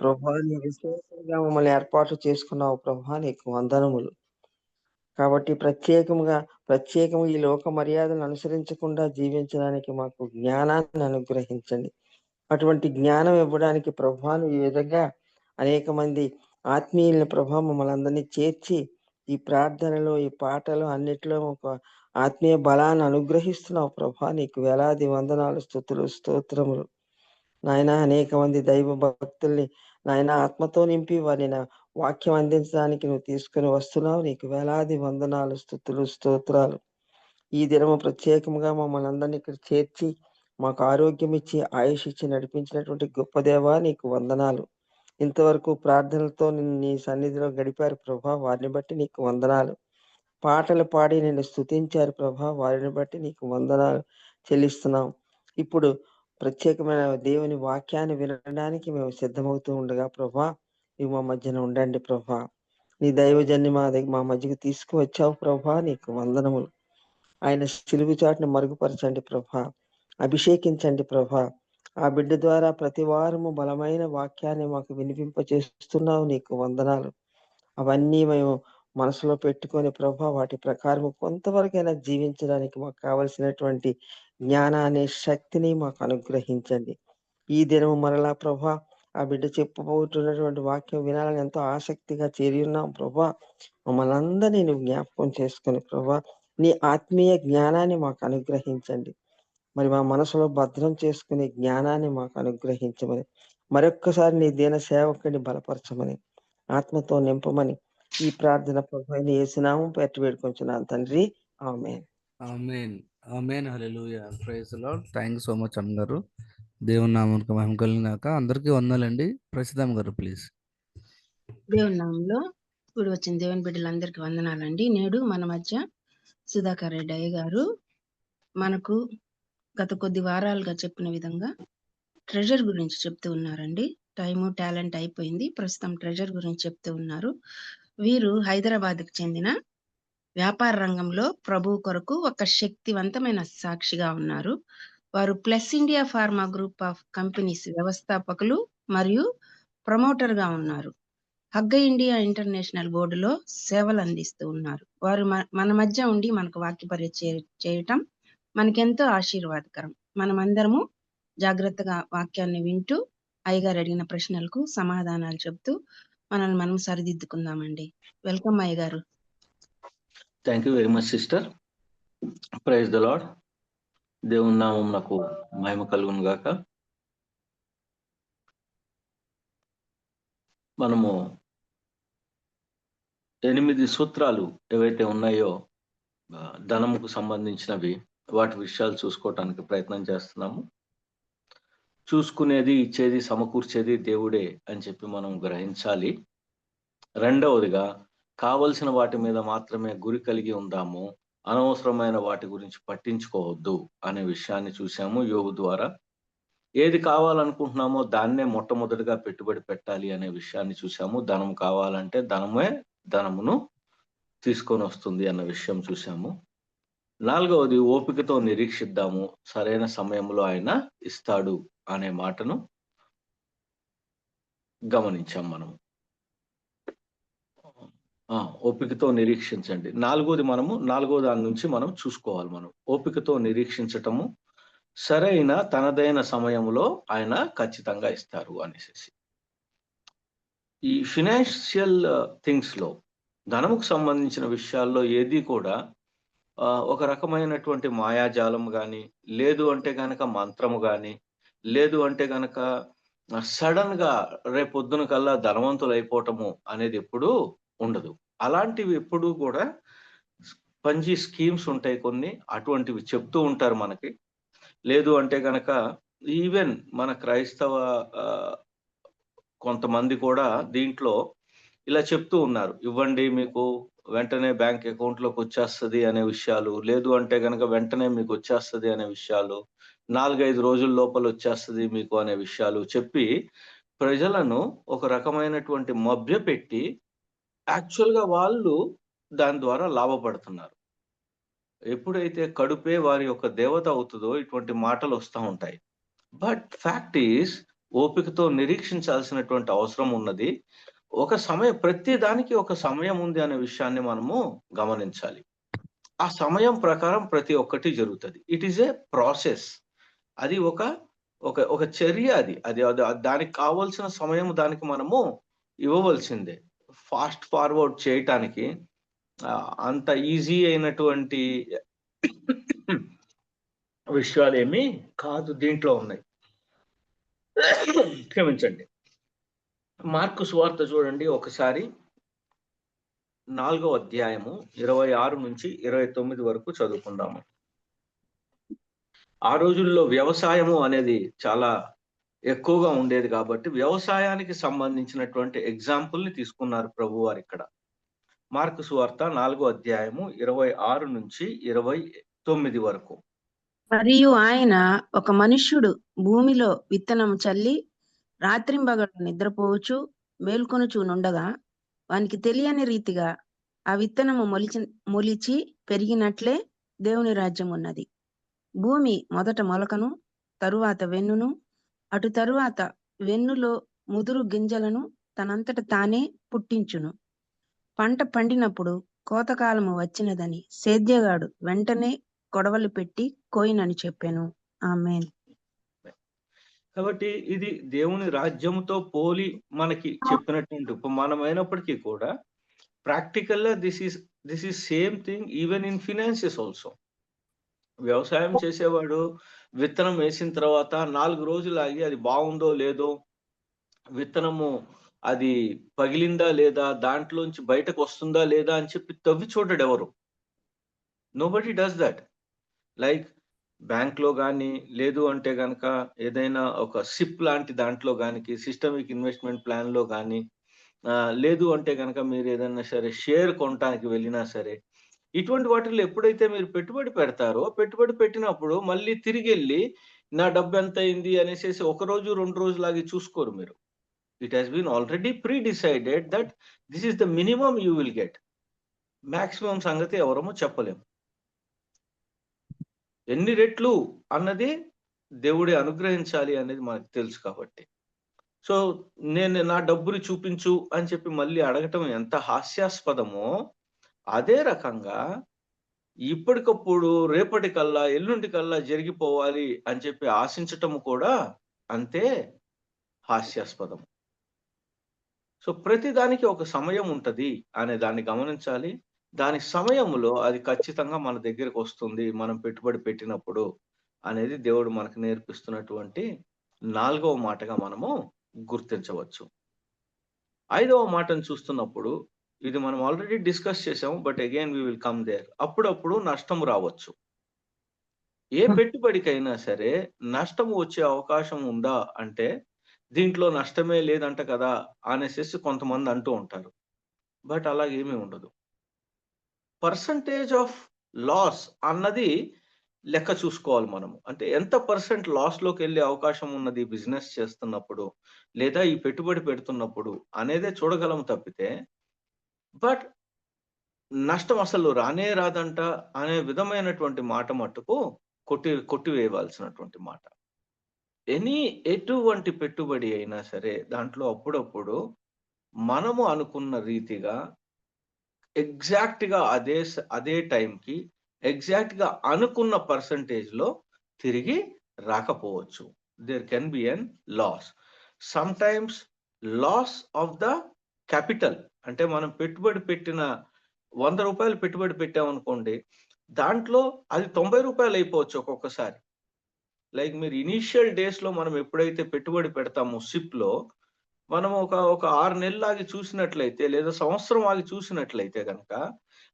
ప్రభా నీ విశ్వాసంగా మమ్మల్ని ఏర్పాటు చేసుకున్నావు ప్రభా నీకు వందనములు. కాబట్టి ప్రత్యేకంగా ఈ లోక మర్యాదలను అనుసరించకుండా జీవించడానికి మాకు జ్ఞానాన్ని అనుగ్రహించండి. అటువంటి జ్ఞానం ఇవ్వడానికి ప్రభా నువ్వు ఈ విధంగా అనేక మంది ఆత్మీయుల్ని ప్రభా మమ్మల్ని అందరినీ చేర్చి ఈ ప్రార్థనలు, ఈ పాటలు అన్నిట్లో ఒక ఆత్మీయ బలాన్ని అనుగ్రహిస్తున్నావు ప్రభా. నీకు వేలాది వందనాలు, స్తుతులు, స్తోత్రములు. నాయనా అనేక మంది దైవ భక్తుల్ని నాయనా ఆత్మతో నింపి వారిని వాక్యం అందించడానికి నువ్వు తీసుకొని వస్తున్నావు. నీకు వేలాది వందనాలు, స్తుతులు, స్తోత్రాలు. ఈ దినము ప్రత్యేకంగా మమ్మల్ని అందరినీ ఇక్కడ చేర్చి మాకు ఆరోగ్యం ఇచ్చి ఆయుష్ ఇచ్చి నడిపించినటువంటి గొప్ప దేవా నీకు వందనాలు. ఇంతవరకు ప్రార్థనలతో నీ సన్నిధిలో గడిపారు ప్రభా, వారిని బట్టి నీకు వందనాలు. పాటలు పాడి నిన్ను స్తుతించారు ప్రభా, వారిని బట్టి నీకు వందనాలు చెల్లిస్తున్నాం. ఇప్పుడు ప్రత్యేకమైన దేవుని వాక్యాన్ని వినడానికి మేము సిద్ధమవుతూ ఉండగా ప్రభా నీవు మా మధ్యన ఉండండి ప్రభా. నీ దైవజన్ని మా మధ్యకు తీసుకువచ్చావు ప్రభా, నీకు వందనములు. ఆయన సిలువు చాటును మరుగుపరచండి ప్రభా, అభిషేకించండి ప్రభా. ఆ బిడ్డ ద్వారా ప్రతి వారము బలమైన వాక్యాన్ని మాకు వినిపింపచేస్తున్నావు, నీకు వందనాలు. అవన్నీ మేము మనసులో పెట్టుకొని ప్రభా వాటి ప్రకారం కొంతవరకైనా జీవించడానికి మాకు కావలసినటువంటి జ్ఞానాన్ని, శక్తిని మాకు అనుగ్రహించండి. ఈ దినము మరలా ప్రభా ఆ బిడ్డ చెప్పబోతున్నటువంటి వాక్యం వినాలని ఎంతో ఆసక్తిగా చేరి ఉన్నాం ప్రభా. మమ్మల్ని అందరినీ నువ్వు జ్ఞాపకం చేసుకుని ప్రభా నీ ఆత్మీయ జ్ఞానాన్ని మాకు అనుగ్రహించండి. మరి మా మనసులో భద్రం చేసుకునే జ్ఞానాన్ని మాకు అనుగ్రహించమని, మరొక్కసారి నీ దీన సేవకుని బలపరచమని, ఆత్మతో నింపమని ఈ ప్రార్థన ప్రభువైన యేసునామం పెట్టి వేడుకొంచున్నాను తండ్రి. ఆమేన్. ఆమేన్. ఆమేన్. హల్లెలూయా. Praise the Lord. Thanks so much అమ్మగారు. దేవుని నామానికి మహిమ కలుగుగాక. అందరికీ వందనాలండి. ప్రసిద్ధమ్మ గారు ప్లీజ్. దేవుని నామంలో కూడి వచ్చిన దేవుని బిడ్డలందరికీ వందనాలండి. నేడు మన మధ్య సుధాకర్ రెడ్డి అయ్య గారు మనకు గత కొద్ది వారాలుగా చెప్పిన విధంగా ట్రెజర్ గురించి చెప్తూ ఉన్నారండి. టైము టాలెంట్ అయిపోయింది, ప్రస్తుతం ట్రెజర్ గురించి చెప్తూ ఉన్నారు. వీరు హైదరాబాద్కు చెందిన వ్యాపార రంగంలో ప్రభువు కొరకు ఒక శక్తివంతమైన సాక్షిగా ఉన్నారు. వారు plus India pharma group of companies వ్యవస్థాపకులు మరియు ప్రమోటర్గా ఉన్నారు. హగ్గ ఇండియా ఇంటర్నేషనల్ బోర్డులో సేవలు అందిస్తూ ఉన్నారు. వారు మన మధ్య ఉండి మనకు వాక్య పరిచయం చేయటం మనకెంతో ఆశీర్వాదకరం. మనమందరము జాగ్రత్తగా వాక్యాన్ని వింటూ అయ్యగారు అడిగిన ప్రశ్నలకు సమాధానాలు చెప్తూ మనల్ని మనం సరిదిద్దుకుందామండి. వెల్కమ్ అయ్యగారు. Thank you very much sister. Praise the lord. దేవుని నామం నాకు మహిమ కలుగును గాక. మనము 8 సూత్రాలు ఏవైతే ఉన్నాయో ధనముకు సంబంధించినవి, వాటి విషయాలు చూసుకోవటానికి ప్రయత్నం చేస్తున్నాము. చూసుకునేది, ఇచ్చేది, సమకూర్చేది దేవుడే అని చెప్పి మనం గ్రహించాలి. రెండవదిగా కావలసిన వాటి మీద మాత్రమే గురి కలిగి ఉందాము, అనవసరమైన వాటి గురించి పట్టించుకోవద్దు అనే విషయాన్ని చూసాము యోబు ద్వారా. ఏది కావాలనుకుంటున్నామో దాన్నే మొట్టమొదటిగా పెట్టుబడి పెట్టాలి అనే విషయాన్ని చూసాము. ధనం కావాలంటే ధనమును తీసుకొని వస్తుంది అన్న విషయం చూసాము. నాలుగవది ఓపికతో నిరీక్షిద్దాము, సరైన సమయంలో ఆయన ఇస్తాడు అనే మాటను గమనించాం మనం. ఓపికతో నిరీక్షించండి. నాలుగో దాని నుంచి మనం చూసుకోవాలి. మనం ఓపికతో నిరీక్షించటము, సరైన తనదైన సమయంలో ఆయన ఖచ్చితంగా ఇస్తారు అనేసి. ఈ ఫినాన్షియల్ థింగ్స్ లో, ధనముకు సంబంధించిన విషయాల్లో ఏది కూడా ఒక రకమైనటువంటి మాయాజాలం కానీ, లేదు అంటే గనక మంత్రము కానీ, లేదు అంటే గనక సడన్ గా రేపొద్దున కల్లా ధనవంతులు అయిపోవటము అనేది ఎప్పుడూ ఉండదు. అలాంటివి ఎప్పుడూ కూడా పంజీ స్కీమ్స్ ఉంటాయి కొన్ని, అటువంటివి చెప్తూ ఉంటారు మనకి. లేదు అంటే గనక ఈవెన్ మన క్రైస్తవ కొంతమంది కూడా దీంట్లో ఇలా చెప్తూ ఉన్నారు, ఇవ్వండి మీకు వెంటనే బ్యాంక్ అకౌంట్ లోకి వచ్చేస్తుంది అనే విషయాలు, లేదు అంటే గనక వెంటనే మీకు వచ్చేస్తుంది అనే విషయాలు, 4-5 రోజుల లోపల వచ్చేస్తుంది మీకు అనే విషయాలు చెప్పి ప్రజలను ఒక రకమైనటువంటి మభ్యపెట్టి యాక్చువల్ గా వాళ్ళు దాని ద్వారా లాభపడుతున్నారు. ఎప్పుడైతే కడుపే వారి యొక్క దేవత అవుతుందో ఇటువంటి మాటలు వస్తూ ఉంటాయి. బట్ ఫ్యాక్ట్ ఈస్, ఓపికతో నిరీక్షించాల్సినటువంటి అవసరం ఉన్నది. ప్రతి దానికి ఒక సమయం ఉంది అనే విషయాన్ని మనము గమనించాలి. ఆ సమయం ప్రకారం ప్రతి ఒక్కటి జరుగుతది. It is a process. అది ఒక ఒక ఒక చర్య అది. అది అది దానికి కావాల్సిన సమయం దానికి మనము ఇవ్వవలసిందే. ఫాస్ట్ ఫార్వర్డ్ చేయటానికి అంత ఈజీ అయినటువంటి విషయాలేమీ కాదు దీంట్లో ఉన్నాయి. క్షమించండి. మార్కు సువార్త చూడండి ఒకసారి 4వ అధ్యాయము 26 నుంచి 29 వరకు చదువుకుందాము. ఆ రోజుల్లో వ్యవసాయము అనేది చాలా ఎక్కువగా ఉండేది కాబట్టి వ్యవసాయానికి సంబంధించినటువంటి ఎగ్జాంపుల్ ని తీసుకున్నారు ప్రభు వారు ఇక్కడ. మార్కు సువార్త 4వ అధ్యాయము 26 నుంచి 29 వరకు. మరియు ఆయన, ఒక మనుష్యుడు భూమిలో విత్తనము చల్లి రాత్రింబగళ్ళు నిద్రపోవచ్చు మేల్కొనుచు నుండగా వానికి తెలియని రీతిగా ఆ విత్తనము మొలిచి పెరిగినట్లే దేవుని రాజ్యం ఉన్నది. భూమి మొదట మొలకను, తరువాత వెన్నును, అటు తరువాత వెన్నులో ముదురు గింజలను తనంతట తానే పుట్టించును. పంట పండినప్పుడు కోతకాలము వచ్చినదని సేద్యగాడు వెంటనే కొడవలి పెట్టి కోయినని చెప్పాను. ఆమేన్. కాబట్టి ఇది దేవుని రాజ్యంతో పోలి మనకి చెప్పినటువంటి ఉపమానమైనప్పటికీ కూడా ప్రాక్టికల్ గా this is same thing even in finances also. వ్యవసాయం చేసేవాడు విత్తనం వేసిన తర్వాత 4 రోజులు ఆగి అది బాగుందో లేదో, విత్తనము అది పగిలిందా లేదా, దాంట్లోంచి బయటకు వస్తుందా లేదా అని చెప్పి తవ్వి చూడడు ఎవరు. Nobody does that. Like bank లో కానీ, లేదు అంటే గనక ఏదైనా ఒక సిప్ లాంటి దాంట్లో కానీ, సిస్టమిక్ ఇన్వెస్ట్మెంట్ ప్లాన్ లో కానీ, లేదు అంటే గనక మీరు ఏదైనా సరే షేర్ కొనడానికి వెళ్ళినా సరే, ఇటువంటి వాటిల్లో ఎప్పుడైతే మీరు పెట్టుబడి పెడతారో, పెట్టుబడి పెట్టినప్పుడు మళ్ళీ తిరిగి వెళ్ళి నా డబ్బు ఎంత అయింది అనేసి 1 రోజు 2 రోజులాగి చూసుకోరు మీరు. It has been already pre decided that this is the minimum you will get. Maximum సంగతి ఎవరమో చెప్పలేము. ఎన్ని రెట్లు అన్నది దేవుడే అనుగ్రహించాలి అనేది మనకు తెలుసు కాబట్టి. సో నేను నా డబ్బుని చూపించు అని చెప్పి మళ్ళీ అడగటం ఎంత హాస్యాస్పదమో, అదే రకంగా ఇప్పటికప్పుడు రేపటి కల్లా ఎల్లుండి కల్లా జరిగిపోవాలి అని చెప్పి ఆశించటం కూడా అంతే హాస్యాస్పదం. సో ప్రతి దానికి ఒక సమయం ఉంటది అనే దాన్ని గమనించాలి. దాని సమయంలో అది ఖచ్చితంగా మన దగ్గరకు వస్తుంది మనం పెట్టుబడి పెట్టినప్పుడు అనేది దేవుడు మనకు నేర్పిస్తున్నటువంటి 4వ మాటగా మనము గుర్తించవచ్చు. 5వ మాటను చూస్తున్నప్పుడు ఇది మనం ఆల్రెడీ డిస్కస్ చేసాము, but again we will come there. అప్పుడప్పుడు నష్టం రావచ్చు. ఏ పెట్టుబడికైనా సరే నష్టం వచ్చే అవకాశం ఉందా అంటే దీంట్లో నష్టమే లేదంట కదా అనేసి కొంతమంది అంటూ ఉంటారు. బట్ అలాగేమీ ఉండదు. పర్సంటేజ్ ఆఫ్ లాస్ అన్నది లెక్క చూసుకోవాలి మనము. అంటే ఎంత పర్సెంట్ లాస్ లోకి వెళ్ళే అవకాశం ఉన్నది బిజినెస్ చేస్తున్నప్పుడు, లేదా ఈ పెట్టుబడి పెడుతున్నప్పుడు అనేదే చూడగలం తప్పితే, బట్ నష్టం అసలు రానే రాదంట అనే విధమైనటువంటి మాట మట్టుకు కొట్టివేయవలసినటువంటి మాట. ఎటువంటి పెట్టుబడి అయినా సరే దాంట్లో అప్పుడప్పుడు మనము అనుకున్న రీతిగా ఎగ్జాక్ట్ గా అదే టైంకి ఎగ్జాక్ట్ గా అనుకున్న పర్సంటేజ్ లో తిరిగి రాకపోవచ్చు. There can be an loss. Sometimes loss of the capital. అంటే మనం పెట్టుబడి పెట్టిన 100 రూపాయలు పెట్టుబడి పెట్టామనుకోండి, దాంట్లో అది 90 రూపాయలు అయిపోవచ్చు ఒక్కొక్కసారి. లైక్ మీరు ఇనీషియల్ డేస్ లో మనం ఎప్పుడైతే పెట్టుబడి పెడతామో సిప్ లో, మనం ఒక 6 నెలలు ఆగి చూసినట్లయితే, లేదా సంవత్సరం ఆగి చూసినట్లయితే కనుక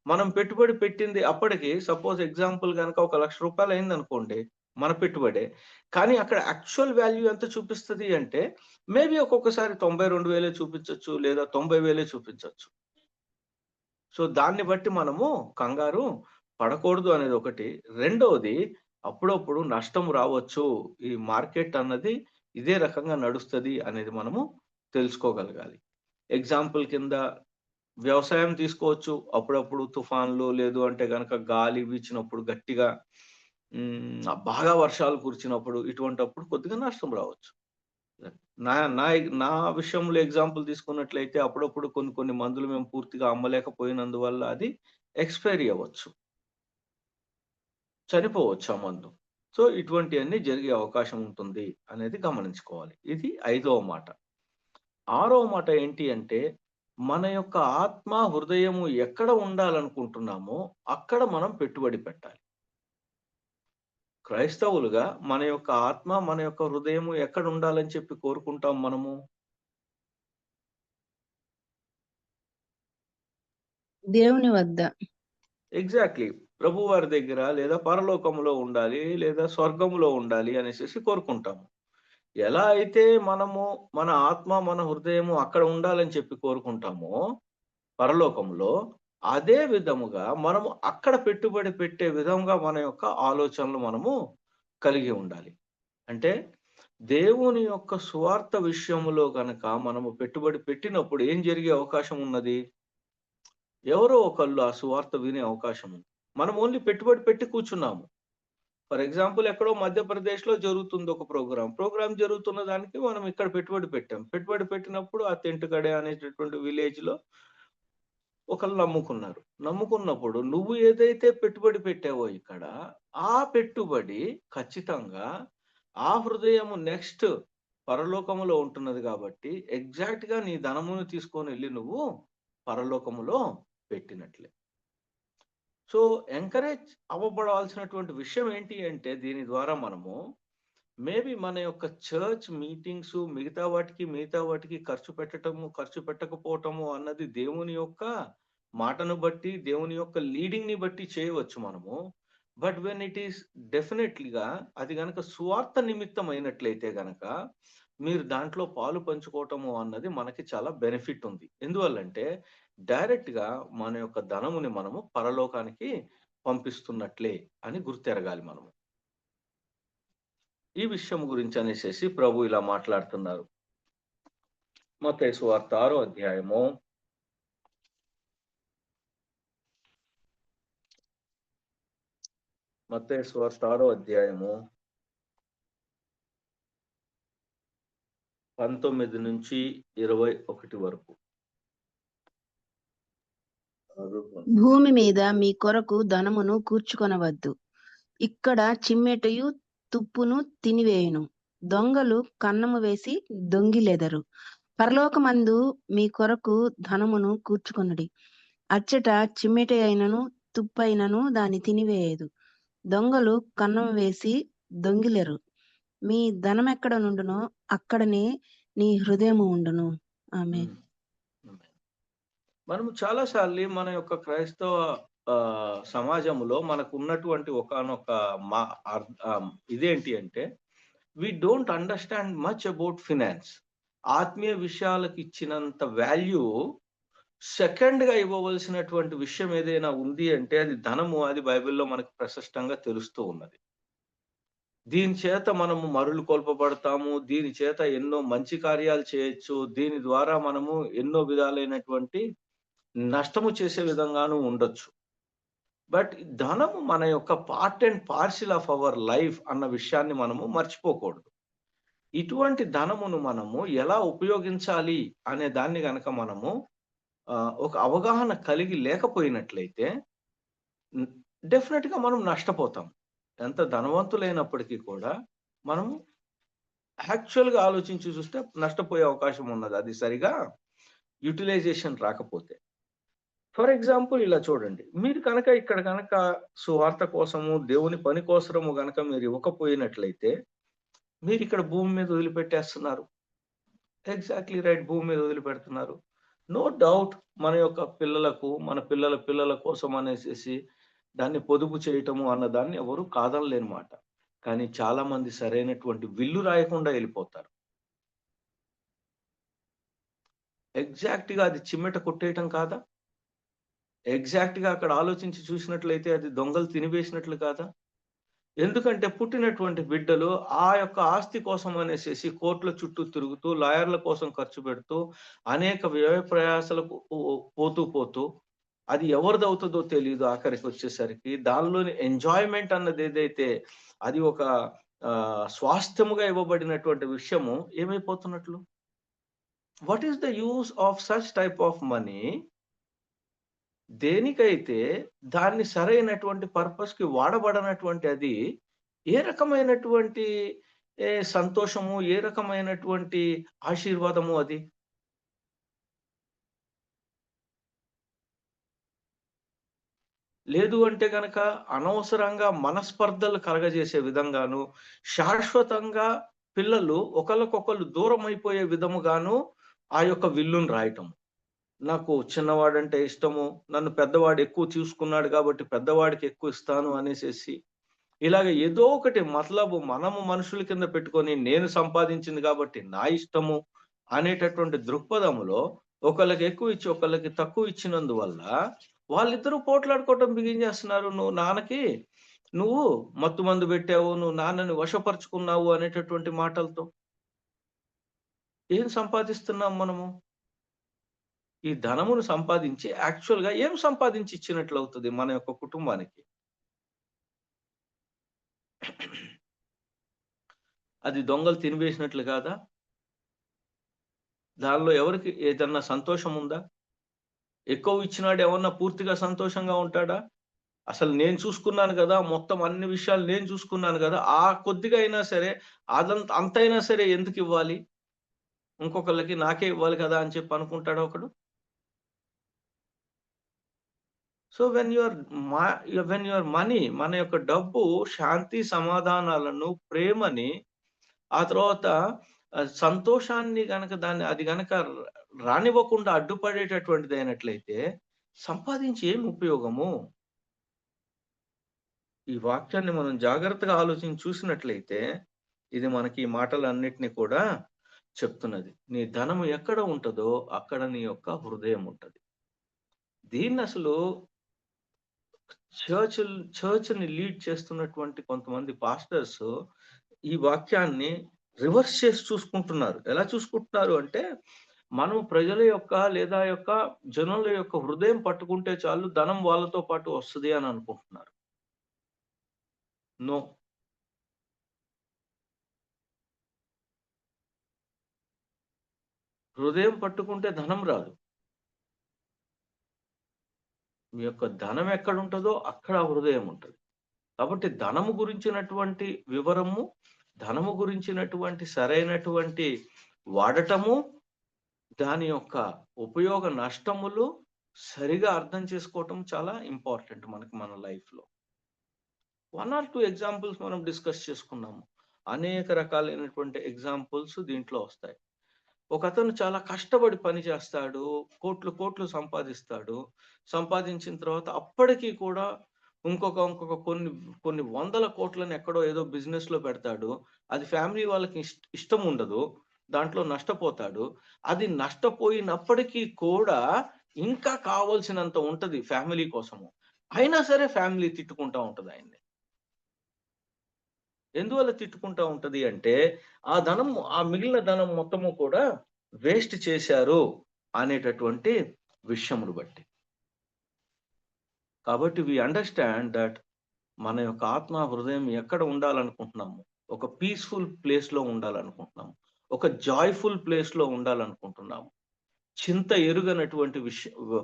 మనం పెట్టుబడి పెట్టింది అప్పటికి సపోజ్ ఎగ్జాంపుల్ కనుక 1 లక్ష రూపాయలు అయింది అనుకోండి మన పెట్టుబడే, కానీ అక్కడ యాక్చువల్ వాల్యూ ఎంత చూపిస్తుంది అంటే మేబీ ఒక్కొక్కసారి 92,000 చూపించవచ్చు, లేదా 90,000 చూపించవచ్చు. సో దాన్ని బట్టి మనము కంగారు పడకూడదు అనేది ఒకటి. రెండవది, అప్పుడప్పుడు నష్టం రావచ్చు. ఈ మార్కెట్ అన్నది ఇదే రకంగా నడుస్తుంది అనేది మనము తెలుసుకోగలగాలి. ఎగ్జాంపుల్ కింద వ్యవసాయం తీసుకోవచ్చు. అప్పుడప్పుడు తుఫాన్లు, లేదు అంటే గనక గాలి వీచినప్పుడు గట్టిగా బాగా వర్షాలు కురిచినప్పుడు, ఇటువంటప్పుడు కొద్దిగా నష్టం రావచ్చు. నా నా నా విషయంలో ఎగ్జాంపుల్ తీసుకున్నట్లయితే అప్పుడప్పుడు కొన్ని మందులు మేము పూర్తిగా అమ్మలేకపోయినందువల్ల అది ఎక్స్‌పైరీ అవ్వచ్చు. చనిపోవచ్చు ఆ మందు. సో, ఇటువంటియన్నీ జరిగే అవకాశం ఉంటుంది అనేది గమనించుకోవాలి. ఇది ఐదవ మాట. ఆరవ మాట ఏంటి అంటే, మన యొక్క ఆత్మ, హృదయము ఎక్కడ ఉండాలనుకుంటున్నామో అక్కడ మనం పెట్టుబడి పెట్టాలి. క్రైస్తవులుగా మన యొక్క ఆత్మ, మన యొక్క హృదయము ఎక్కడ ఉండాలని చెప్పి కోరుకుంటాం మనము? దేవుని వద్ద. ఎగ్జాక్ట్‌లీ. ప్రభువారి దగ్గర లేదా పరలోకములో ఉండాలి, లేదా స్వర్గములో ఉండాలి అనేసేసి కోరుకుంటాము. ఎలా అయితే మనము మన ఆత్మ, మన హృదయము అక్కడ ఉండాలని చెప్పి కోరుకుంటామో పరలోకములో, అదే విధముగా మనము అక్కడ పెట్టుబడి పెట్టే విధంగా మన యొక్క ఆలోచనలు మనము కలిగి ఉండాలి. అంటే దేవుని యొక్క సువార్త విషయములో గనక మనము పెట్టుబడి పెట్టినప్పుడు ఏం జరిగే అవకాశం ఉన్నది? ఎవరో ఒకళ్ళు ఆ సువార్త వినే అవకాశం ఉంది. మనం ఓన్లీ పెట్టుబడి పెట్టి కూర్చున్నాము. ఫర్ ఎగ్జాంపుల్ ఎక్కడో మధ్యప్రదేశ్‌లో జరుగుతుంది ఒక ప్రోగ్రామ్. ప్రోగ్రామ్ జరుగుతున్న దానికి మనం ఇక్కడ పెట్టుబడి పెట్టాం. పెట్టుబడి పెట్టినప్పుడు ఆ తెంటుగడే అనేటటువంటి విలేజ్‌లో ఒకళ్ళు నమ్ముకున్నారు. నమ్ముకున్నప్పుడు నువ్వు ఏదైతే పెట్టుబడి పెట్టావో ఇక్కడ, ఆ పెట్టుబడి ఖచ్చితంగా ఆ హృదయము నెక్స్ట్ పరలోకములో ఉంటున్నది కాబట్టి, ఎగ్జాక్ట్‌గా నీ ధనమును తీసుకొనెళ్లి నువ్వు పరలోకములో పెట్టినట్లే. సో, ఎంకరేజ్ అవ్వబడాల్సినటువంటి విషయం ఏంటి అంటే, దీని ద్వారా మనము మేబీ మన యొక్క చర్చ్ మీటింగ్స్ మిగతా వాటికి ఖర్చు పెట్టకపోవటము అన్నది దేవుని యొక్క మాటను బట్టి, దేవుని యొక్క లీడింగ్‌ని బట్టి చేయవచ్చు మనము. బట్ వెన్ ఇట్ ఈస్ డెఫినెట్‌లీగా అది గనక సువార్త నిమిత్తం అయినట్లయితే గనక, మీరు దాంట్లో పాలు పంచుకోవటము అన్నది మనకి చాలా బెనిఫిట్ ఉంది. ఎందువల్లంటే, డైరెక్ట్‌గా మన యొక్క ధనముని మనము పరలోకానికి పంపిస్తున్నట్లే అని గుర్తెరగాలి మనము. ఈ విషయం గురించి అనేసేసి ప్రభు ఇలా మాట్లాడుతున్నారు. మత్తయి సువార్త 6వ అధ్యాయము మత్తయి సువార్త 6వ అధ్యాయము 19 నుంచి 21 వరకు. భూమి మీద మీ కొరకు ధనమును కూర్చుకొనవద్దు. ఇక్కడ చిమ్మెటయు తుప్పును తినివేయును, దొంగలు కన్నము వేసి దొంగిలెదరు. పరలోకమందు మీ కొరకు ధనమును కూర్చుకొనుడి. అచ్చట చిమ్మెట అయినను తుప్పైనను దాన్ని తినివేయదు, దొంగలు కన్నము వేసి దొంగిలెరు. మీ ధనం ఎక్కడ నుండునో అక్కడనే నీ హృదయము ఉండును. ఆమేన్. మనము చాలా సార్లు మన యొక్క క్రైస్తవ సమాజంలో మనకు ఉన్నటువంటి ఒకానొక ఇదేంటి అంటే, we don't understand much about finance. ఆత్మీయ విషయాలకు ఇచ్చినంత వాల్యూ సెకండ్‌గా ఇవ్వవలసినటువంటి విషయం ఏదైనా ఉంది అంటే అది ధనము. అది బైబిల్‌లో మనకు ప్రశస్తంగా తెలుస్తూ ఉన్నది. దీని చేత మనము మరులు కొల్పబడతాము. దీని చేత ఎన్నో మంచి కార్యాలు చేయొచ్చు. దీని ద్వారా మనము ఎన్నో విధాలైనటువంటి నష్టము చేసే విధంగాను ఉండొచ్చు. బట్ ధనము మన యొక్క part and parcel of our life అన్న విషయాన్ని మనము మర్చిపోకూడదు. ఇటువంటి ధనమును మనము ఎలా ఉపయోగించాలి అనే దాన్ని గనక మనము ఒక అవగాహన కలిగి లేకపోయినట్లయితే డెఫినెట్‌గా మనం నష్టపోతాం. ఎంత ధనవంతులైనప్పటికీ కూడా మనము యాక్చువల్‌గా ఆలోచించి చూస్తే నష్టపోయే అవకాశం ఉన్నది. అది సరిగా యుటిలైజేషన్ రాకపోతే. ఫర్ ఎగ్జాంపుల్ ఇలా చూడండి. మీరు కనుక ఇక్కడ గనక సువార్త కోసము, దేవుని పని కోసము గనక మీరు ఇవ్వకపోయినట్లయితే, మీరిక్కడ భూమి మీద వదిలిపెట్టేస్తున్నారు. Exactly right. భూమి మీద వదిలిపెడుతున్నారు. నో డౌట్ మన యొక్క పిల్లలకు, మన పిల్లల పిల్లల కోసం అనేసేసి దాన్ని పొదుపు చేయటము అన్నదాన్ని ఎవరు కాదనలేని మాట. కానీ చాలా మంది సరైనటువంటి విల్లు రాయకుండా ఎళ్ళిపోతారు. ఎగ్జాక్ట్‌గా అది చిమ్మెట కొట్టేయటం కాదా? ఎగ్జాక్ట్‌గా అక్కడ ఆలోచించి చూసినట్లయితే అది దొంగలు తినివేసినట్లు కాదా? ఎందుకంటే పుట్టినటువంటి బిడ్డలు ఆ యొక్క ఆస్తి కోసం అనేసేసి కోర్టుల చుట్టూ తిరుగుతూ, లాయర్‌ల కోసం ఖర్చు పెడుతూ, అనేక వ్యయ ప్రయాసలకు పోతూ అది ఎవరిదవుతదో తెలీదు ఆఖరికొచ్చేసరికి. దానిలోని ఎంజాయ్‌మెంట్ అన్నది ఏదైతే అది ఒక స్వాస్థ్యముగా ఇవ్వబడినటువంటి విషయము ఏమైపోతున్నట్లు? What is the use of such type of money? దేనికైతే దాన్ని సరైనటువంటి పర్పస్ కి వాడబడనటువంటి అది ఏ రకమైనటువంటి సంతోషము, ఏ రకమైనటువంటి ఆశీర్వాదము అది? లేదు అంటే గనక అనవసరంగా మనస్పర్ధలు కలగజేసే విధంగాను, శాశ్వతంగా పిల్లలు ఒకళ్ళకొకళ్ళు దూరం అయిపోయే విధముగాను ఆ యొక్క విల్లును రాయటం. నాకు చిన్నవాడంటే ఇష్టము, నన్ను పెద్దవాడు ఎక్కువ చూసుకున్నాడు కాబట్టి పెద్దవాడికి ఎక్కువ ఇస్తాను అనేసేసి, ఇలాగ ఏదో ఒకటి మతలబు మనము మనుషుల కింద పెట్టుకొని నేను సంపాదించింది కాబట్టి నా ఇష్టము అనేటటువంటి దృక్పథములో ఒకళ్ళకి ఎక్కువ ఇచ్చి ఒకళ్ళకి తక్కువ ఇచ్చినందువల్ల వాళ్ళిద్దరూ పోట్లాడుకోవటం బిగించేస్తున్నారు. నువ్వు మత్తు మందు పెట్టావు, నువ్వు నాన్నని వశపరుచుకున్నావు అనేటటువంటి మాటలతో. ఏం సంపాదిస్తున్నాం మనము? ఈ ధనమును సంపాదించి యాక్చువల్‌గా ఏం సంపాదించి ఇచ్చినట్లు అవుతుంది మన యొక్క కుటుంబానికి? అది దొంగలు తినివేసినట్లు కాదా? దానిలో ఎవరికి ఏదన్నా సంతోషం ఉందా? ఎక్కువ ఇచ్చినాడు ఏమన్నా పూర్తిగా సంతోషంగా ఉంటాడా? అసలు నేను చూసుకున్నాను కదా, మొత్తం అన్ని విషయాలు నేను చూసుకున్నాను కదా, ఆ కొద్దిగా అయినా సరే అంతైనా సరే ఎందుకు ఇవ్వాలి? ఇంకొకళ్ళకి నాకే ఇవ్వాలి కదా అని చెప్పి అనుకుంటాడా ఒకడు? సో వెన్ యువర్ మనీ, మన యొక్క డబ్బు శాంతి సమాధానాలను, ప్రేమని, ఆ తర్వాత సంతోషాన్ని గనక అది గనక రానివ్వకుండా అడ్డుపడేటటువంటిది అయినట్లయితే సంపాదించి ఏం ఉపయోగము? ఈ వాక్యాన్ని మనం జాగ్రత్తగా ఆలోచించి చూసినట్లయితే ఇది మనకి ఈ మాటలన్నిటిని కూడా చెప్తున్నది. నీ ధనము ఎక్కడ ఉంటదో అక్కడ నీ యొక్క హృదయం ఉంటది. దీన్ని అసలు చర్చ్‌ని లీడ్ చేస్తున్నటువంటి కొంతమంది పాస్టర్స్ ఈ వాక్యాన్ని రివర్స్ చేసి చూసుకుంటున్నారు. ఎలా చూసుకుంటున్నారు అంటే, మనం ప్రజల యొక్క లేదా జనుల యొక్క హృదయం పట్టుకుంటే చాలు ధనం వాళ్ళతో పాటు వస్తది అని అనుకుంటున్నారు. నో. హృదయం పట్టుకుంటే ధనం రాదు. మీ యొక్క ధనం ఎక్కడుంటదో అక్కడ హృదయం ఉంటది. కాబట్టి ధనము గురించినటువంటి వివరము, ధనము గురించినటువంటి సరైనటువంటి వాడటము, దాని యొక్క ఉపయోగ నష్టములు సరిగా అర్థం చేసుకోవటం చాలా ఇంపార్టెంట్ మనకి మన లైఫ్‌లో. 1 or 2 ఎగ్జాంపుల్స్ మనం డిస్కస్ చేసుకున్నాము. అనేక రకాలైనటువంటి ఎగ్జాంపుల్స్ దీంట్లో వస్తాయి. ఒకతను చాలా కష్టపడి పని చేస్తాడు. కోట్లు సంపాదిస్తాడు. సంపాదించిన తర్వాత అప్పటికి కూడా ఇంకొక కొన్ని వందల కోట్లను ఎక్కడో ఏదో బిజినెస్‌లో పెడతాడు. అది ఫ్యామిలీ వాళ్ళకి ఇష్టం ఉండదు. దాంట్లో నష్టపోతాడు. అది నష్టపోయినప్పటికీ కూడా ఇంకా కావాల్సినంత ఉంటది ఫ్యామిలీ కోసము. అయినా సరే ఫ్యామిలీ తిట్టుకుంటా ఉంటది ఆయన్ని. ఎందువల్ల తిట్టుకుంటా ఉంటది అంటే, ఆ మిగిలిన ధనం మొత్తము కూడా వేస్ట్ చేశారు అనేటటువంటి విషయమును బట్టి. కాబట్టి వి అండర్‌స్టాండ్ దట్ మన యొక్క ఆత్మ, హృదయం ఎక్కడ ఉండాలనుకుంటున్నాము? ఒక పీస్‌ఫుల్ ప్లేస్‌లో ఉండాలనుకుంటున్నాము. ఒక జాయ్‌ఫుల్ ప్లేస్‌లో ఉండాలనుకుంటున్నాము. చింత ఎరుగనటువంటి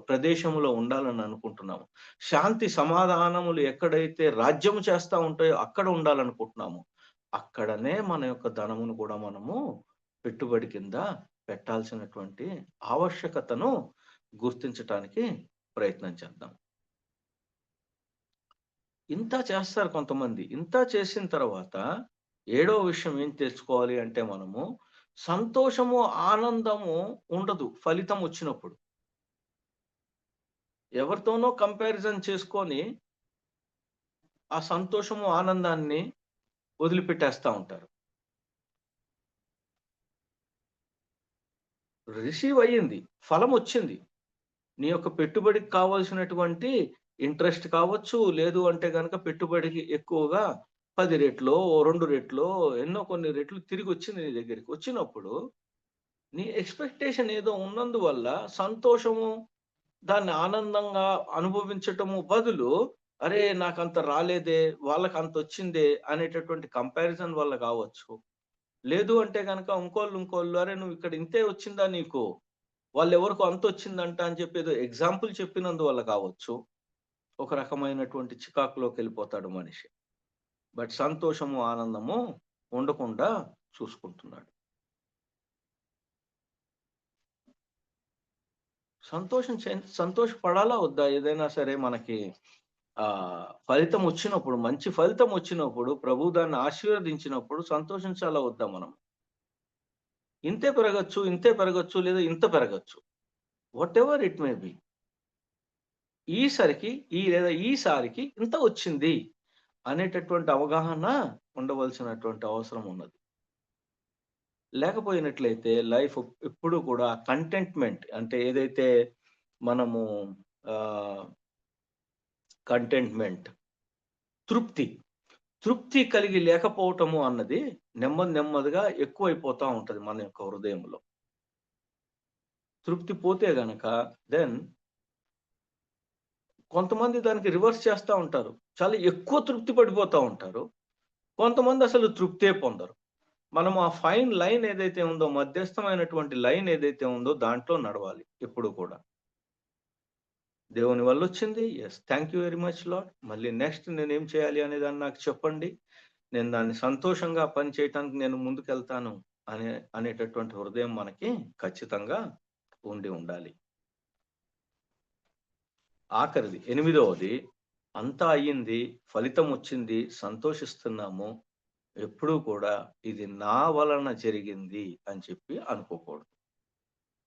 ప్రదేశంలో ఉండాలని అనుకుంటున్నాము. శాంతి సమాధానములు ఎక్కడైతే రాజ్యము చేస్తా ఉంటాయో అక్కడ ఉండాలనుకుంటున్నాము. అక్కడనే మన యొక్క ధనమును కూడా మనము పెట్టుబడి కింద పెట్టాల్సినటువంటి ఆవశ్యకతను గుర్తించటానికి ప్రయత్నం చేద్దాం. ఇంత చేస్తారు కొంతమంది. ఇంత చేసిన తర్వాత ఏడో విషయం ఏం తెలుసుకోవాలి అంటే మనము సంతోషము, ఆనందము ఉండదు ఫలితం వచ్చినప్పుడు. ఎవరితోనో కంపారిజన్ చేసుకొని ఆ సంతోషము, ఆనందాన్ని వదిలిపెట్టేస్తా ఉంటారు. రిసీవ్ అయ్యింది, ఫలం వచ్చింది. నీ యొక్క పెట్టుబడికి కావాల్సినటువంటి ఇంట్రెస్ట్ కావచ్చు, లేదు అంటే గనక పెట్టుబడికి ఎక్కువగా 10 రెట్లో, 2 రెట్లో, ఎన్నో కొన్ని రెట్లు తిరిగొచ్చింది నీ దగ్గరికి. వచ్చినప్పుడు నీ ఎక్స్‌పెక్టేషన్ ఏదో ఉన్నందువల్ల సంతోషము, దాన్ని ఆనందంగా అనుభవించటము బదులు అరే నాకంత రాలేదే, వాళ్ళకి అంత వచ్చిందే అనేటటువంటి కంపారిజన్ వల్ల కావచ్చు. లేదు అంటే గనక ఇంకోళ్ళు అరే నువ్వు ఇక్కడ ఇంతే వచ్చిందా నీకు, వాళ్ళెవరికో అంతొచ్చిందంట అని చెప్పి ఏదో ఎగ్జాంపుల్ చెప్పినందువల్ల కావచ్చు. ఒక రకమైనటువంటి చికాకులోకెళ్ళిపోతాడు మనిషి. బట్ సంతోషము, ఆనందము ఉండకుండా చూసుకుంటున్నాడు. సంతోషపడాలా వద్దా? ఏదైనా సరే మనకి ఫలితం వచ్చినప్పుడు, మంచి ఫలితం వచ్చినప్పుడు, ప్రభువు దాన్ని ఆశీర్వదించినప్పుడు సంతోషించాలా వద్దా మనం? ఇంతే పెరగచ్చు లేదా ఇంత పెరగచ్చు. Whatever it may be. ఈసారికి ఇంత వచ్చింది అనేటటువంటి అవగాహన ఉండవలసినటువంటి అవసరం ఉన్నది. లేకపోయినట్లయితే లైఫ్ ఎప్పుడు కూడా కంటెంట్‌మెంట్ అంటే ఏదైతే మనము కంటెంట్‌మెంట్ తృప్తి కలిగి లేకపోవటము అన్నది నెమ్మదిగా ఎక్కువైపోతా ఉంటది మన యొక్క హృదయంలో. తృప్తి పోతే గనక దెన్ కొంతమంది దానికి రివర్స్ చేస్తా ఉంటారు. చాలా ఎక్కువ తృప్తి పడిపోతా ఉంటారు. కొంతమంది అసలు తృప్తే పొందరు. మనం ఆ ఫైన్ లైన్ ఏదైతే ఉందో, మధ్యస్థమైనటువంటి లైన్ ఏదైతే ఉందో దాంట్లో నడవాలి ఎప్పుడు కూడా. దేవుని వల్లొచ్చింది. Yes. Thank you very much Lord. మళ్ళీ నెక్స్ట్ నేనేం చేయాలి అనే దాన్ని నాకు చెప్పండి. నేను దాన్ని సంతోషంగా పని చేయటానికి నేను ముందుకెళ్తాను అనేటటువంటి హృదయం మనకి ఖచ్చితంగా ఉండాలి. ఆఖరిది 8వది అంతా అయ్యింది, ఫలితం వచ్చింది, సంతోషిస్తున్నాము. ఎప్పుడూ కూడా ఇది నా వలన జరిగింది అని చెప్పి అనుకోకూడదు.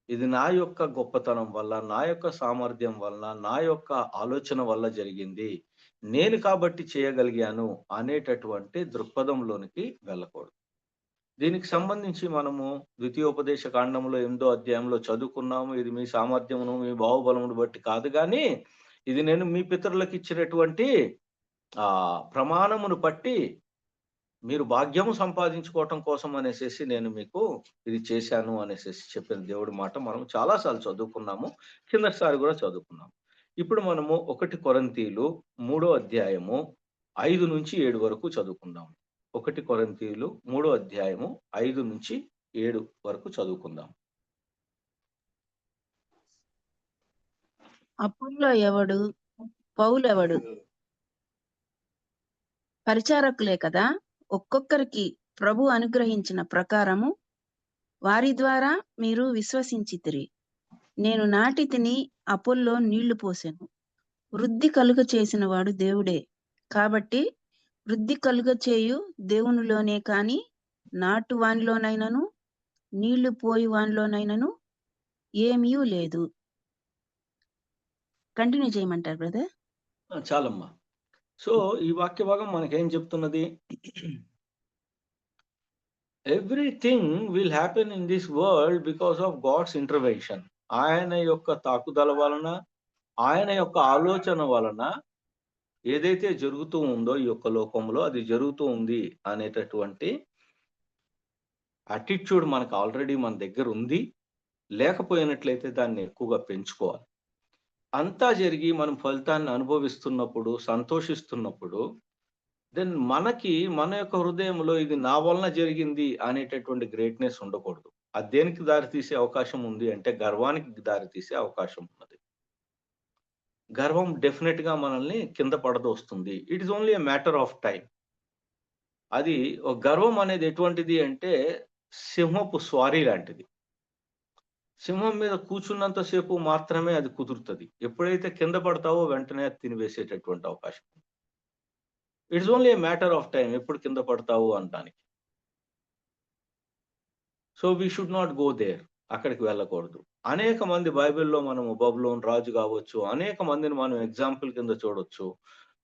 ఇది నా యొక్క గొప్పతనం వల్ల, నా యొక్క సామర్థ్యం వల్ల, నా యొక్క ఆలోచన వల్ల జరిగింది. నేను కాబట్టి చేయగలిగాను అనేటటువంటి దృక్పథంలోనికి వెళ్ళకూడదు. దీనికి సంబంధించి మనము ద్వితీయోపదేశ కాండంలో 8వ అధ్యాయంలో చదువుకున్నాము. ఇది మీ సామర్థ్యమును, మీ బాహుబలమును బట్టి కాదు గాని, ఇది నేను మీ పితరులకు ఇచ్చినటువంటి ప్రమాణమును బట్టి మీరు భాగ్యము సంపాదించుకోవటం కోసం అనేసేసి నేను మీకు ఇది చేశాను అనేసేసి చెప్పిన దేవుడి మాట మనం చాలా సార్లు చదువుకున్నాము. కిందసారి కూడా చదువుకున్నాము. ఇప్పుడు మనము 1 కొరింథీయులు 3వ అధ్యాయము 5 నుంచి 7 వరకు చదువుకుందాం. 1 కొరింథీయులు 3వ అధ్యాయము 5 నుంచి 7 వరకు చదువుకుందాం. అప్పుల్లో ఎవడు, పౌలెవడు? పరిచారకులే కదా. ఒక్కొక్కరికి ప్రభు అనుగ్రహించిన ప్రకారము వారి ద్వారా మీరు విశ్వసించితిరి. నేను నాటి తిని, అపోల్లో నీళ్లు పోసెను. వృద్ధి కలుగ చేసిన వాడు దేవుడే. కాబట్టి వృద్ధి కలుగ చేయు దేవునిలోనే కాని నాటు వానిలోనైనను నీళ్లు పోయి వానిలోనైనను ఏమీ లేదు. కంటిన్యూ చేయమంటారు బ్రదర్? చాలమ్మా. సో ఈ వాక్య భాగం మనకేం చెప్తున్నది? Everything will happen in this world because of God's intervention. ఆయన యొక్క తాకుదల వలన, ఆయన యొక్క ఆలోచన వలన ఏదైతే జరుగుతూ ఉందో ఈ యొక్క లోకంలో అది జరుగుతూ ఉంది అనేటటువంటి అటిట్యూడ్ మనకు ఆల్రెడీ మన దగ్గర ఉంది. లేకపోయినట్లయితే దాన్ని ఎక్కువగా పెంచుకోవాలి. అంతా జరిగి మనం ఫలితాన్ని అనుభవిస్తున్నప్పుడు, సంతోషిస్తున్నప్పుడు దెన్ మనకి మన యొక్క హృదయంలో ఇది నా వలన జరిగింది అనేటటువంటి గ్రేట్‌నెస్ ఉండకూడదు. అది దేనికి దారి తీసే అవకాశం ఉంది అంటే గర్వానికి దారి తీసే అవకాశం ఉన్నది. గర్వం డెఫినిట్‌గా మనల్ని కింద పడదోస్తుంది. It is only a matter of time. అది గర్వం అనేది ఎటువంటిది అంటే సింహపు స్వారీ లాంటిది. సింహం మీద కూర్చున్నంత సేపు మాత్రమే అది కుదురుతది. ఎప్పుడైతే కింద పడతావో వెంటనే అది తినివేసేటటువంటి అవకాశం. It's only a matter of time ఎప్పుడు కింద పడతావు అనడానికి. So we should not go there. అక్కడికి వెళ్ళకూడదు. అనేక మంది బైబిల్‌లో మనము బబులోను రాజు కావచ్చు, అనేక మందిని మనం ఎగ్జాంపుల్ కింద చూడొచ్చు.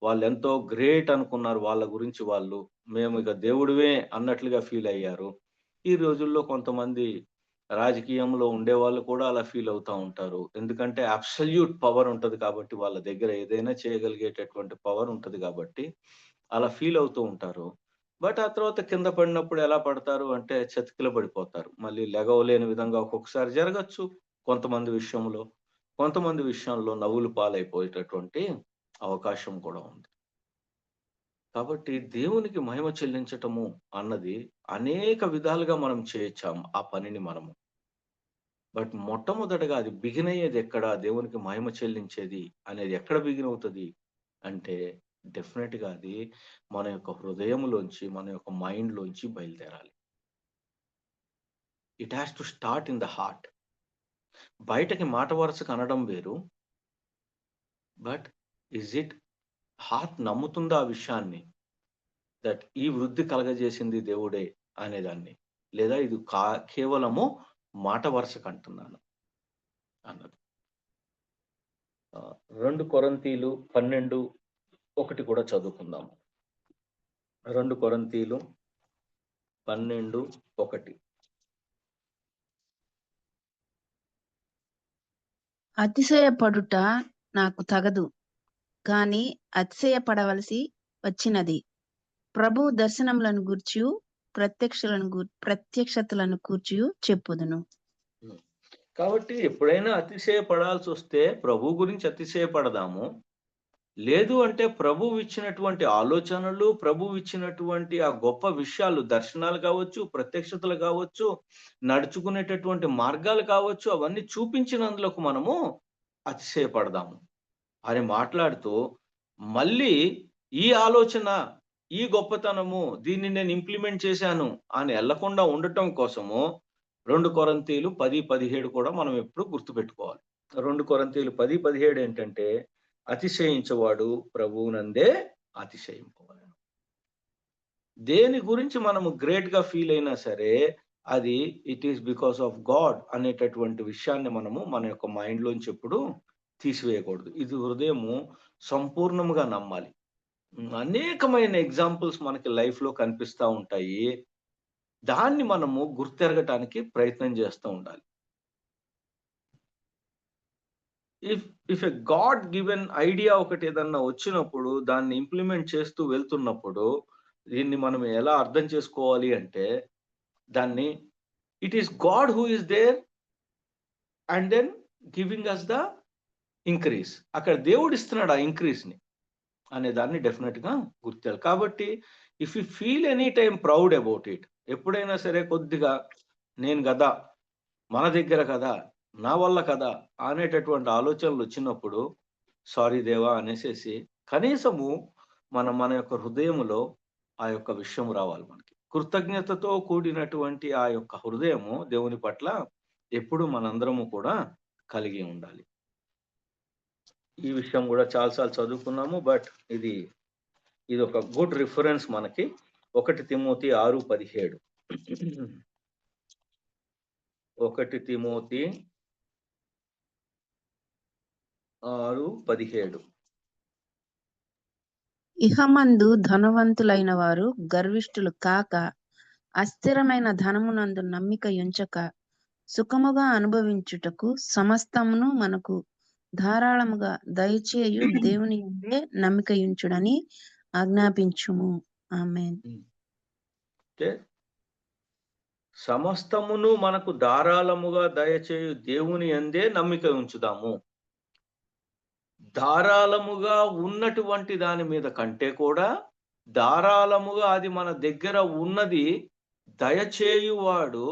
వాళ్ళు ఎంతో గ్రేట్ అనుకున్నారు వాళ్ళ గురించి వాళ్ళు. మేము ఇక దేవుడివే అన్నట్లుగా ఫీల్ అయ్యారు. ఈ రోజుల్లో కొంతమంది రాజకీయంలో ఉండేవాళ్ళు కూడా అలా ఫీల్ అవుతా ఉంటారు. ఎందుకంటే అబ్సల్యూట్ పవర్ ఉంటది కాబట్టి వాళ్ళ దగ్గర ఏదైనా చేయగలిగేటటువంటి పవర్ ఉంటది కాబట్టి అలా ఫీల్ అవుతూ ఉంటారు. బట్ ఆ తర్వాత కింద పడినప్పుడు ఎలా పడతారు అంటే చతికిల పడిపోతారు. మళ్ళీ లెగవలేని విధంగా ఒక్కొక్కసారి జరగచ్చు కొంతమంది విషయంలో. కొంతమంది విషయంలో నవ్వులు పాలైపోయేటటువంటి అవకాశం కూడా ఉంది. కాబట్టి దేవునికి మహిమ చెల్లించటము అన్నది అనేక విధాలుగా మనం చేయొచ్చాము ఆ పనిని మనము. బట్ మొట్టమొదటగా అది బిగిన్ అయ్యేది ఎక్కడ? దేవునికి మహిమ చెల్లించేది అనేది ఎక్కడ బిగిన్ అవుతది అంటే, డెఫినెట్‌గా అది మన యొక్క హృదయములోంచి, మన యొక్క మైండ్‌లోంచి బయలుదేరాలి. It has to start in the heart. బయటకి మాట వరుసకు అనడం వేరు. బట్ ఈజ్ ఇట్ హార్ట్ నమ్ముతుందా ఆ విషయాన్ని? దట్ ఈ వృద్ధి కలగజేసింది దేవుడే అనేదాన్ని. లేదా ఇది కేవలము మాట వరుసకు అంటున్నాను అన్నది. 2 కొరింథీలు 12:1 కూడా చదువుకుందాము. 2 కొరింథీలు 12:1. అతిశయపడుట నాకు తగదు, కాని అతిశయపడవలసి వచ్చినది. ప్రభు దర్శనములను గూర్చి ప్రత్యక్షతలను గూర్చి చెప్పుదును. కాబట్టి ఎప్పుడైనా అతిశయపడాల్సి వస్తే ప్రభు గురించి అతిశయపడదాము. లేదు అంటే ప్రభువు ఇచ్చినటువంటి ఆలోచనలు, ప్రభువు ఇచ్చినటువంటి ఆ గొప్ప విషయాలు, దర్శనాలు కావచ్చు, ప్రత్యక్షతలు కావచ్చు, నడుచుకునేటటువంటి మార్గాలు కావచ్చు, అవన్నీ చూపించినందులకు మనము అతిశయపడదాము అని మాట్లాడుతూ, మళ్ళీ ఈ ఆలోచన, ఈ గొప్పతనము, దీన్ని నేను ఇంప్లిమెంట్ చేశాను అని ఎళ్ళకుండా ఉండటం కోసము 2 కొరింథీలు 10:17 కూడా మనం ఎప్పుడు గుర్తుపెట్టుకోవాలి. 2 కొరింథీలు 10:17 ఏంటంటే, అతిశయించువాడు ప్రభువునందే అతిశయింపవలెను. దేని గురించి మనము గ్రేట్‌గా ఫీల్ అయినా సరే, అది it is because of God అనేటటువంటి విషయాన్ని మనము మన యొక్క మైండ్‌లోంచి ఎప్పుడు తీసివేయకూడదు. ఇది హృదయము సంపూర్ణముగా నమ్మాలి. అనేకమైన ఎగ్జాంపుల్స్ మనకి లైఫ్‌లో కనిపిస్తా ఉంటాయి. దాన్ని మనము గుర్తెరగటానికి ప్రయత్నం చేస్తూ ఉండాలి. If a God given idea ఒకటి ఏదన్నా వచ్చినప్పుడు, దాన్ని ఇంప్లిమెంట్ చేస్తూ వెళ్తున్నప్పుడు, దీన్ని మనం ఎలా అర్థం చేసుకోవాలి అంటే, దాన్ని it is God who is there and then giving us the increase. అక్కడ దేవుడు ఇస్తున్నాడు ఆ ఇంక్రీజ్‌ని అనే దాన్ని డెఫినెట్‌గా గుర్తించాలి. కాబట్టి if you feel any time proud about it, ఎప్పుడైనా సరే కొద్దిగా నేను కదా, మన దగ్గర కదా, నా వల్ల కదా అనేటటువంటి ఆలోచనలు వచ్చినప్పుడు, సారీ దేవా అనేసేసి కనీసము మన యొక్క హృదయములో ఆ యొక్క విషయం రావాలి మనకి. కృతజ్ఞతతో కూడినటువంటి ఆ యొక్క హృదయము దేవుని పట్ల ఎప్పుడు మనందరము కూడా కలిగి ఉండాలి. ఈ విషయం కూడా చాలా సార్లు చదువుకున్నాము. బట్ ఇది ఒక గుడ్ రిఫరెన్స్ మనకి. 1 తిమోతి 6:17. 1 తిమోతి 6:17. ఇహమందు ధనవంతులైన వారు గర్విష్ఠులు కాక, అస్థిరమైన ధనమునందు నమ్మిక ఉంచక, సుఖముగా అనుభవించుటకు సమస్తమును మనకు ధారాళముగా దయచేయు దేవుని యందే నమ్మిక ఉంచుడని ఆజ్ఞాపించుము. ఆమేన్. అంటే సమస్తమును మనకు ధారాళముగా దయచేయు దేవుని యందే నమ్మిక ఉంచుదాము. ధారాళముగా ఉన్నటువంటి దాని మీద కంటే కూడా, ధారాళముగా అది మన దగ్గర ఉన్నది దయచేయువాడు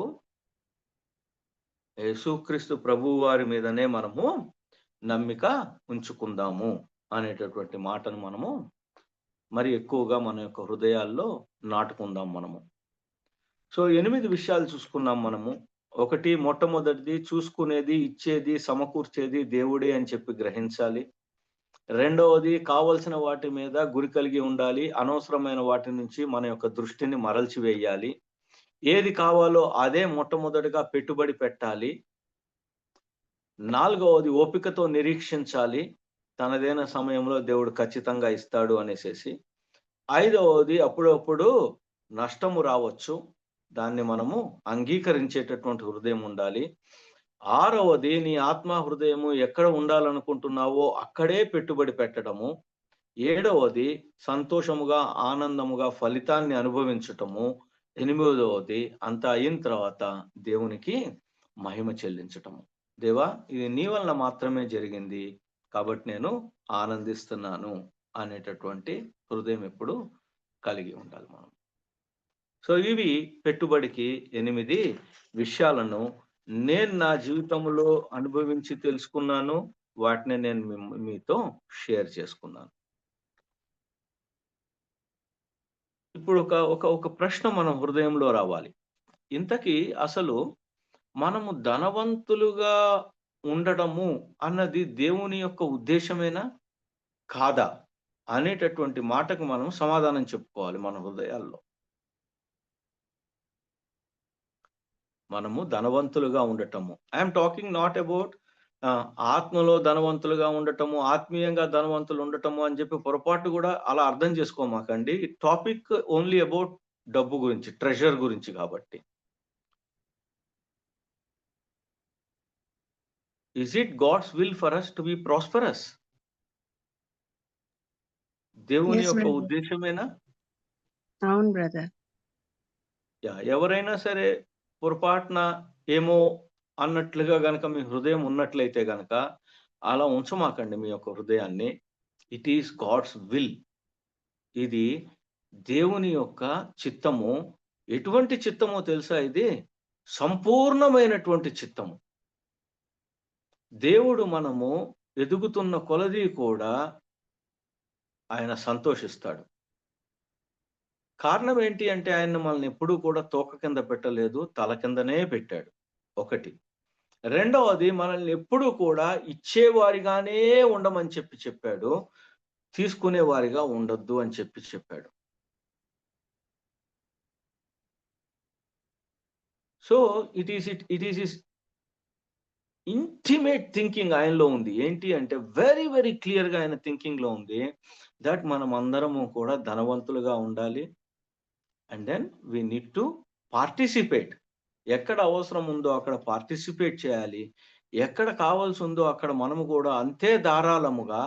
యేసుక్రీస్తు ప్రభువు వారి మీదనే మనము నమ్మిక ఉంచుకుందాము అనేటటువంటి మాటను మనము మరి ఎక్కువగా మన యొక్క హృదయాల్లో నాటుకుందాం మనము. సో 8 విషయాలు చూసుకున్నాం మనము. ఒకటి, మొట్టమొదటిది చూసుకునేది, ఇచ్చేది, సమకూర్చేది దేవుడే అని చెప్పి గ్రహించాలి. రెండవది, కావలసిన వాటి మీద గురి కలిగి ఉండాలి. అనవసరమైన వాటి నుంచి మన యొక్క దృష్టిని మరల్చి వేయాలి. ఏది కావాలో అదే మొట్టమొదటిగా పెట్టుబడి పెట్టాలి. నాలుగవది, ఓపికతో నిరీక్షించాలి. తనదైన సమయంలో దేవుడు ఖచ్చితంగా ఇస్తాడు అనేసేసి. ఐదవది, అప్పుడప్పుడు నష్టము రావచ్చు, దాన్ని మనము అంగీకరించేటటువంటి హృదయం ఉండాలి. ఆరవది, నీ ఆత్మ హృదయము ఎక్కడ ఉండాలనుకుంటున్నావో అక్కడే పెట్టుబడి పెట్టడము. ఏడవది, సంతోషముగా, ఆనందముగా ఫలితాన్ని అనుభవించటము. ఎనిమిదవది, అంతా అయిన తర్వాత దేవునికి మహిమ చెల్లించటము. దేవా, ఇది నీ వలన మాత్రమే జరిగింది, కాబట్టి నేను ఆనందిస్తున్నాను అనేటటువంటి హృదయం ఎప్పుడు కలిగి ఉండాలి మనం. సో ఇవి పెట్టుబడికి 8 విషయాలను నేను నా జీవితంలో అనుభవించి తెలుసుకున్నాను. వాటిని నేను మీతో షేర్ చేసుకున్నాను. ఇప్పుడు ఒక ప్రశ్న మన హృదయంలో రావాలి. ఇంతకీ అసలు మనము ధనవంతులుగా ఉండడము అన్నది దేవుని యొక్క ఉద్దేశమేనా కాదా అనేటటువంటి మాటకు మనం సమాధానం చెప్పుకోవాలి మన హృదయాల్లో. మనము ధనవంతులుగా ఉండటము, ఐఎమ్ టాకింగ్ నాట్ అబౌట్ ఆత్మలో ధనవంతులుగా ఉండటము, ఆత్మీయంగా ధనవంతులు ఉండటము అని చెప్పి పొరపాటు కూడా అలా అర్థం చేసుకోమాకండి. టాపిక్ ఓన్లీ అబౌట్ డబ్బు గురించి, ట్రెజర్ గురించి. కాబట్టి is it God's will for us to be prosperous? దేవుని Yes, యొక్క brother. ఉద్దేశమేనా? అవును బ్రదర్. ఎవరైనా సరే పొరపాటున ఏమో అన్నట్లుగా గనక మీ హృదయం ఉన్నట్లయితే గనక అలా ఉంచమాకండి మీ యొక్క హృదయాన్ని. It is God's will. ఇది దేవుని యొక్క చిత్తము. ఎటువంటి చిత్తమో తెలుసా? ఇది సంపూర్ణమైనటువంటి చిత్తము. దేవుడు మనము ఎదుగుతున్న కొలది కూడా ఆయన సంతోషిస్తాడు. కారణం ఏంటి అంటే ఆయన మనల్ని ఎప్పుడూ కూడా తోక కింద పెట్టలేదు, తల కిందనే పెట్టాడు. ఒకటి. రెండవది, మనల్ని ఎప్పుడూ కూడా ఇచ్చేవారిగానే ఉండమని చెప్పాడు, తీసుకునేవారిగా ఉండొద్దు అని చెప్పాడు. So it is intimate thinking ఆయనలో ఉంది. ఏంటి అంటే వెరీ వెరీ క్లియర్ గా ఆయన థింకింగ్ లో ఉంది దట్ మనం అందరము కూడా ధనవంతులుగా ఉండాలి. And then we need to participate. ఎక్కడ అవసరం ఉందో అక్కడ పార్టిసిపేట్ చేయాలి. ఎక్కడ కావాల్సి ఉందో అక్కడ మనము కూడా అంతే ధారాళముగా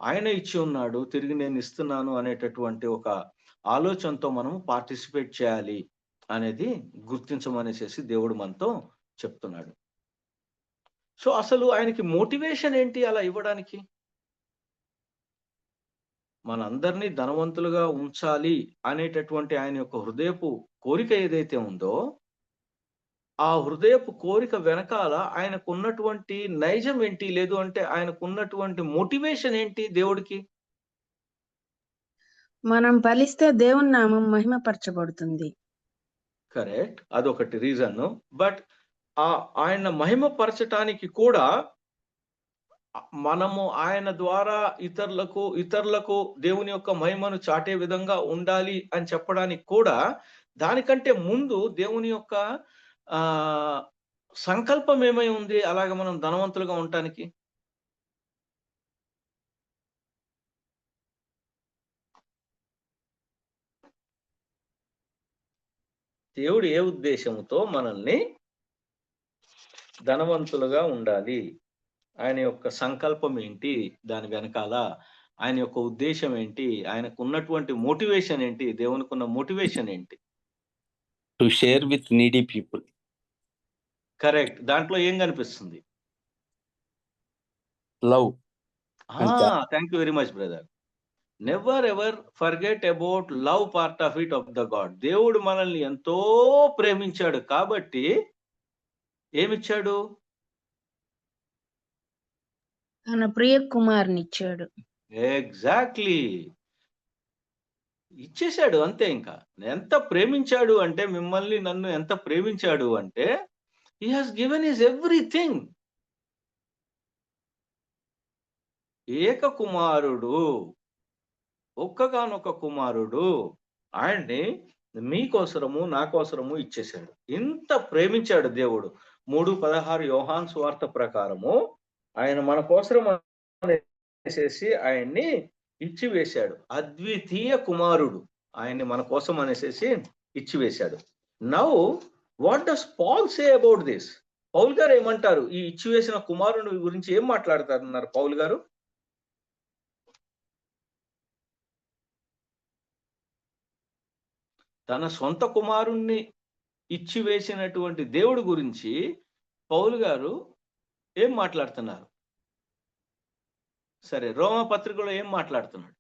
ఆయన ఇచ్చి ఉన్నాడు, తిరిగి నేను ఇస్తున్నాను అనేటటువంటి ఒక ఆలోచనతో మనము పార్టిసిపేట్ చేయాలి అనేది గుర్తించమనేసి దేవుడు మనతో చెప్తున్నాడు. సో అసలు ఆయనకి మోటివేషన్ ఏంటి అలా ఇవ్వడానికి? మనందరినీ ధనవంతులుగా ఉంచాలి అనేటటువంటి ఆయన యొక్క హృదయపు కోరిక ఏదైతే ఉందో, ఆ హృదయపు కోరిక వెనకాల ఆయనకున్నటువంటి నైజం ఏంటి? లేదు అంటే ఆయనకున్నటువంటి మోటివేషన్ ఏంటి దేవుడికి? మనం ఫలిస్తే దేవుని నామం మహిమపరచబడుతుంది. కరెక్ట్, అదొకటి రీజన్. బట్ ఆయన మహిమపరచటానికి కూడా మనము ఆయన ద్వారా ఇతరులకు దేవుని యొక్క మహిమను చాటే విధంగా ఉండాలి అని చెప్పడానికి కూడా దానికంటే ముందు దేవుని యొక్క సంకల్పం ఏమై ఉంది అలాగే మనం ధనవంతులుగా ఉండటానికి? దేవుడు ఏ ఉద్దేశంతో మనల్ని ధనవంతులుగా ఉండాలి, ఆయన యొక్క సంకల్పం ఏంటి, దాని వెనకాల ఆయన యొక్క ఉద్దేశం ఏంటి, ఆయనకు ఉన్నటువంటి మోటివేషన్ ఏంటి, దేవునికి ఉన్న మోటివేషన్ ఏంటి? To share with needy people. Correct. దాంట్లో ఏం కనిపిస్తుంది? Love. Thank you very much brother. Never ever forget about love part of it of the God. దేవుడు మనల్ని ఎంతో ప్రేమించాడు కాబట్టి ఏమిచ్చాడు? తన ప్రియ కుమారుని ఇచ్చాడు. ఎగ్జాక్ట్లీ, ఇచ్చేశాడు అంతే. ఇంకా ఎంత ప్రేమించాడు అంటే, మిమ్మల్ని నన్ను ఎంత ప్రేమించాడు అంటే he has given his everything. ఏక కుమారుడు, ఒక్కగానొక్క కుమారుడు ఆయన్ని మీకోసరము నా కోసరము ఇచ్చేశాడు. ఇంత ప్రేమించాడు దేవుడు. 3:16 యోహాను సువార్త ప్రకారము ఆయన మన కోసరం అనేసి ఆయన్ని ఇచ్చివేశాడు. అద్వితీయ కుమారుడు, ఆయన్ని మన కోసం అనేసి ఇచ్చివేశాడు. Now what does Paul say about this? Paul గారు ఏమంటారు? ఈ ఇచ్చివేసిన కుమారుని గురించి ఏం మాట్లాడతారన్నారు పౌల్ గారు? తన సొంత కుమారుణ్ణి ఇచ్చివేసినటువంటి దేవుడి గురించి పౌలు గారు ఏం మాట్లాడుతున్నారు? సరే, రోమపత్రికలో ఏం మాట్లాడుతున్నాడు?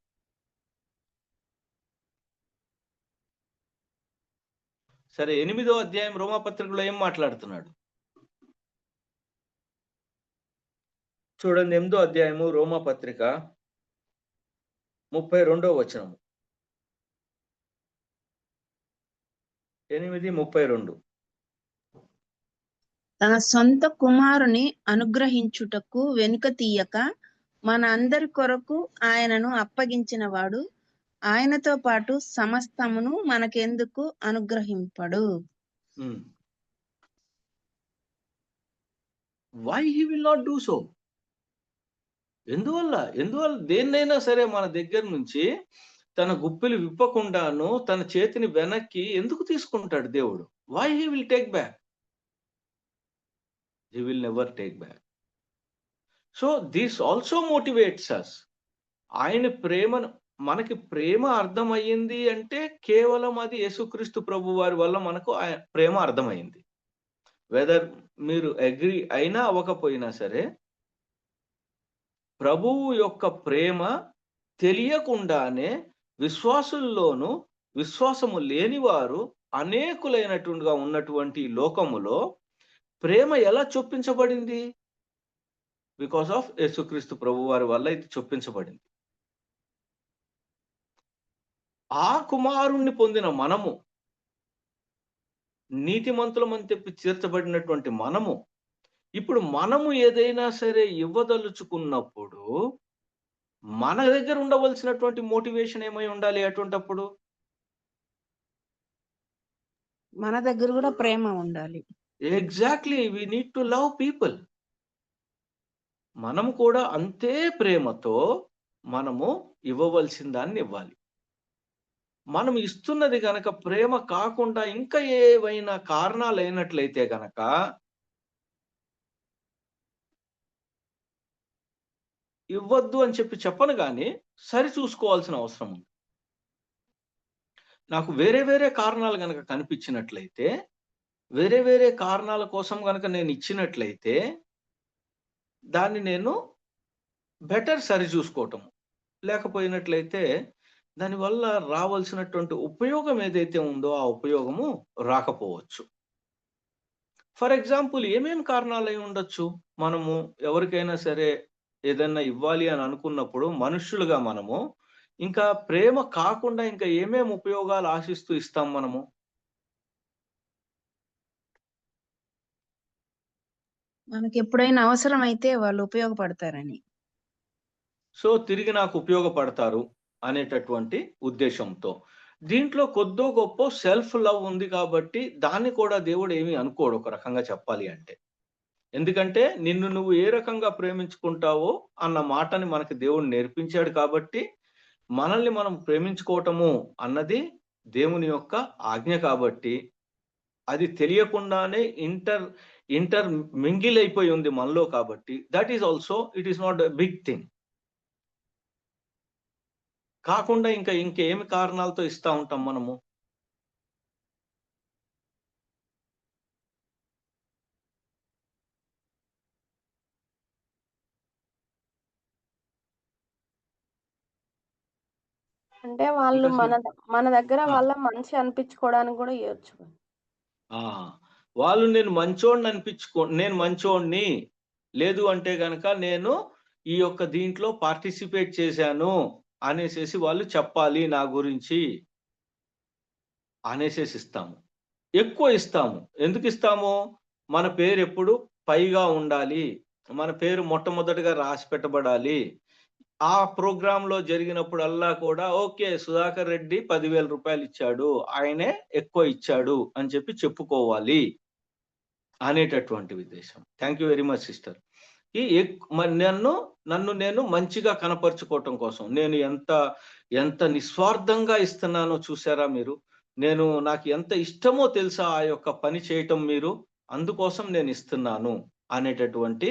సరే, 8వ అధ్యాయం రోమపత్రికలో ఏం మాట్లాడుతున్నాడు? చూడండి, 8వ అధ్యాయము రోమపత్రిక 32వ వచనము. 8:32. తన సొంత కుమారుని అనుగ్రహించుటకు వెనుక తీయక మన అందరి కొరకు ఆయనను అప్పగించిన వాడు ఆయనతో పాటు సమస్తమును మనకెందుకు అనుగ్రహింపడు? Why he will not do so? ఎందువల్ల దేన్నైనా సరే మన దగ్గర నుంచి తన గుప్పిలు విప్పకుండాను తన చేతిని వెనక్కి ఎందుకు తీసుకుంటాడు దేవుడు? Why he will take back? He will never take back. So this also motivates us. ఆయన ప్రేమను, మనకి ప్రేమ అర్థమయ్యింది అంటే కేవలం అది యేసుక్రీస్తు ప్రభు వారి వల్ల మనకు ప్రేమ అర్థమైంది. వెదర్ మీరు అగ్రి అయినా అవ్వకపోయినా సరే, ప్రభువు యొక్క ప్రేమ తెలియకుండానే విశ్వాసుల్లోనూ విశ్వాసము లేనివారు అనేకులైనట్టుగా ఉన్నటువంటి లోకములో ప్రేమ ఎలా చొప్పించబడింది? బికాస్ ఆఫ్ యేసుక్రీస్తు ప్రభు వారి వల్ల ఇది చొప్పించబడింది. ఆ కుమారుణ్ణి పొందిన మనము, నీతిమంతులమని చెప్పి చేర్చబడినటువంటి మనము, ఇప్పుడు మనము ఏదైనా సరే ఇవ్వదలుచుకున్నప్పుడు మన దగ్గర ఉండవలసినటువంటి మోటివేషన్ ఏమై ఉండాలి? అటువంటప్పుడు మన దగ్గర కూడా ప్రేమ ఉండాలి. Exactly, we need to love people. మనము కూడా అంతే ప్రేమతో మనము ఇవ్వవలసిన దాన్ని ఇవ్వాలి. మనం ఇస్తున్నది గనక ప్రేమ కాకుండా ఇంకా ఏవైనా కారణాలు అయినట్లయితే గనక ఇవ్వద్దు అని చెప్పను, కానీ సరి చూసుకోవాల్సిన అవసరం ఉంది. నాకు వేరే వేరే కారణాలు గనక కనిపించినట్లయితే, వేరే వేరే కారణాల కోసం గనక నేను ఇచ్చినట్లయితే దాన్ని నేను బెటర్ సరి చూసుకోవటం. లేకపోయినట్లయితే దానివల్ల రావాల్సినటువంటి ఉపయోగం ఏదైతే ఉందో ఆ ఉపయోగము రాకపోవచ్చు. ఫర్ ఎగ్జాంపుల్, ఏమేం కారణాలు అయి ఉండొచ్చు? మనము ఎవరికైనా సరే ఏదన్నా ఇవ్వాలి అని అనుకున్నప్పుడు మనుష్యులుగా మనము ఇంకా ప్రేమ కాకుండా ఇంకా ఏమేం ఉపయోగాలు ఆశిస్తూ ఇస్తాం మనము? మనకి ఎప్పుడైనా అవసరం అయితే వాళ్ళు ఉపయోగపడతారని. సో తిరిగి నాకు ఉపయోగపడతారు అనేటటువంటి ఉద్దేశంతో. దీంట్లో కొద్దో గొప్ప సెల్ఫ్ లవ్ ఉంది కాబట్టి దాన్ని కూడా దేవుడు ఏమీ అనుకోడు, ఒక రకంగా చెప్పాలి అంటే. ఎందుకంటే నిన్ను నువ్వు ఏ రకంగా ప్రేమించుకుంటావో అన్న మాటని మనకి దేవుడు నేర్పించాడు కాబట్టి, మనల్ని మనం ప్రేమించుకోవటము అన్నది దేవుని యొక్క ఆజ్ఞ కాబట్టి, అది తెలియకుండానే ఇంటర్ మింగిల్ అయిపోయి ఉంది మనలో కాబట్టి, that is also it is not a big thing. కాకుండా ఇంకేమి కారణాలతో ఇస్తా ఉంటాం మనము? అంటే వాళ్ళు Because మన దగ్గర ఆ, వాళ్ళ మంచి అనిపించుకోవడానికి కూడా ఇవ్వచ్చు. ఆ, వాళ్ళు నేను మంచోడిని, లేదు అంటే గనక నేను ఈ యొక్క దీంట్లో పార్టిసిపేట్ చేశాను అనేసేసి వాళ్ళు చెప్పాలి నా గురించి అనేసేసి ఇస్తాము. ఎక్కువ ఇస్తాము. ఎందుకు ఇస్తాము? మన పేరు ఎప్పుడు పైగా ఉండాలి, మన పేరు మొట్టమొదటిగా రాసి పెట్టబడాలి. ఆ ప్రోగ్రాంలో జరిగినప్పుడల్లా కూడా ఓకే, సుధాకర్ రెడ్డి 10,000 రూపాయలు ఇచ్చాడు, ఆయనే ఎక్కువ ఇచ్చాడు అని చెప్పి చెప్పుకోవాలి అనేటటువంటి ఉద్దేశం. Thank you very much sister. నన్ను నేను మంచిగా కనపరుచుకోవటం కోసం నేను ఎంత నిస్వార్థంగా ఇస్తున్నానో చూసారా మీరు? నాకు ఎంత ఇష్టమో తెలుసా ఆ యొక్క పని చేయటం మీరు? అందుకోసం నేను ఇస్తున్నాను అనేటటువంటి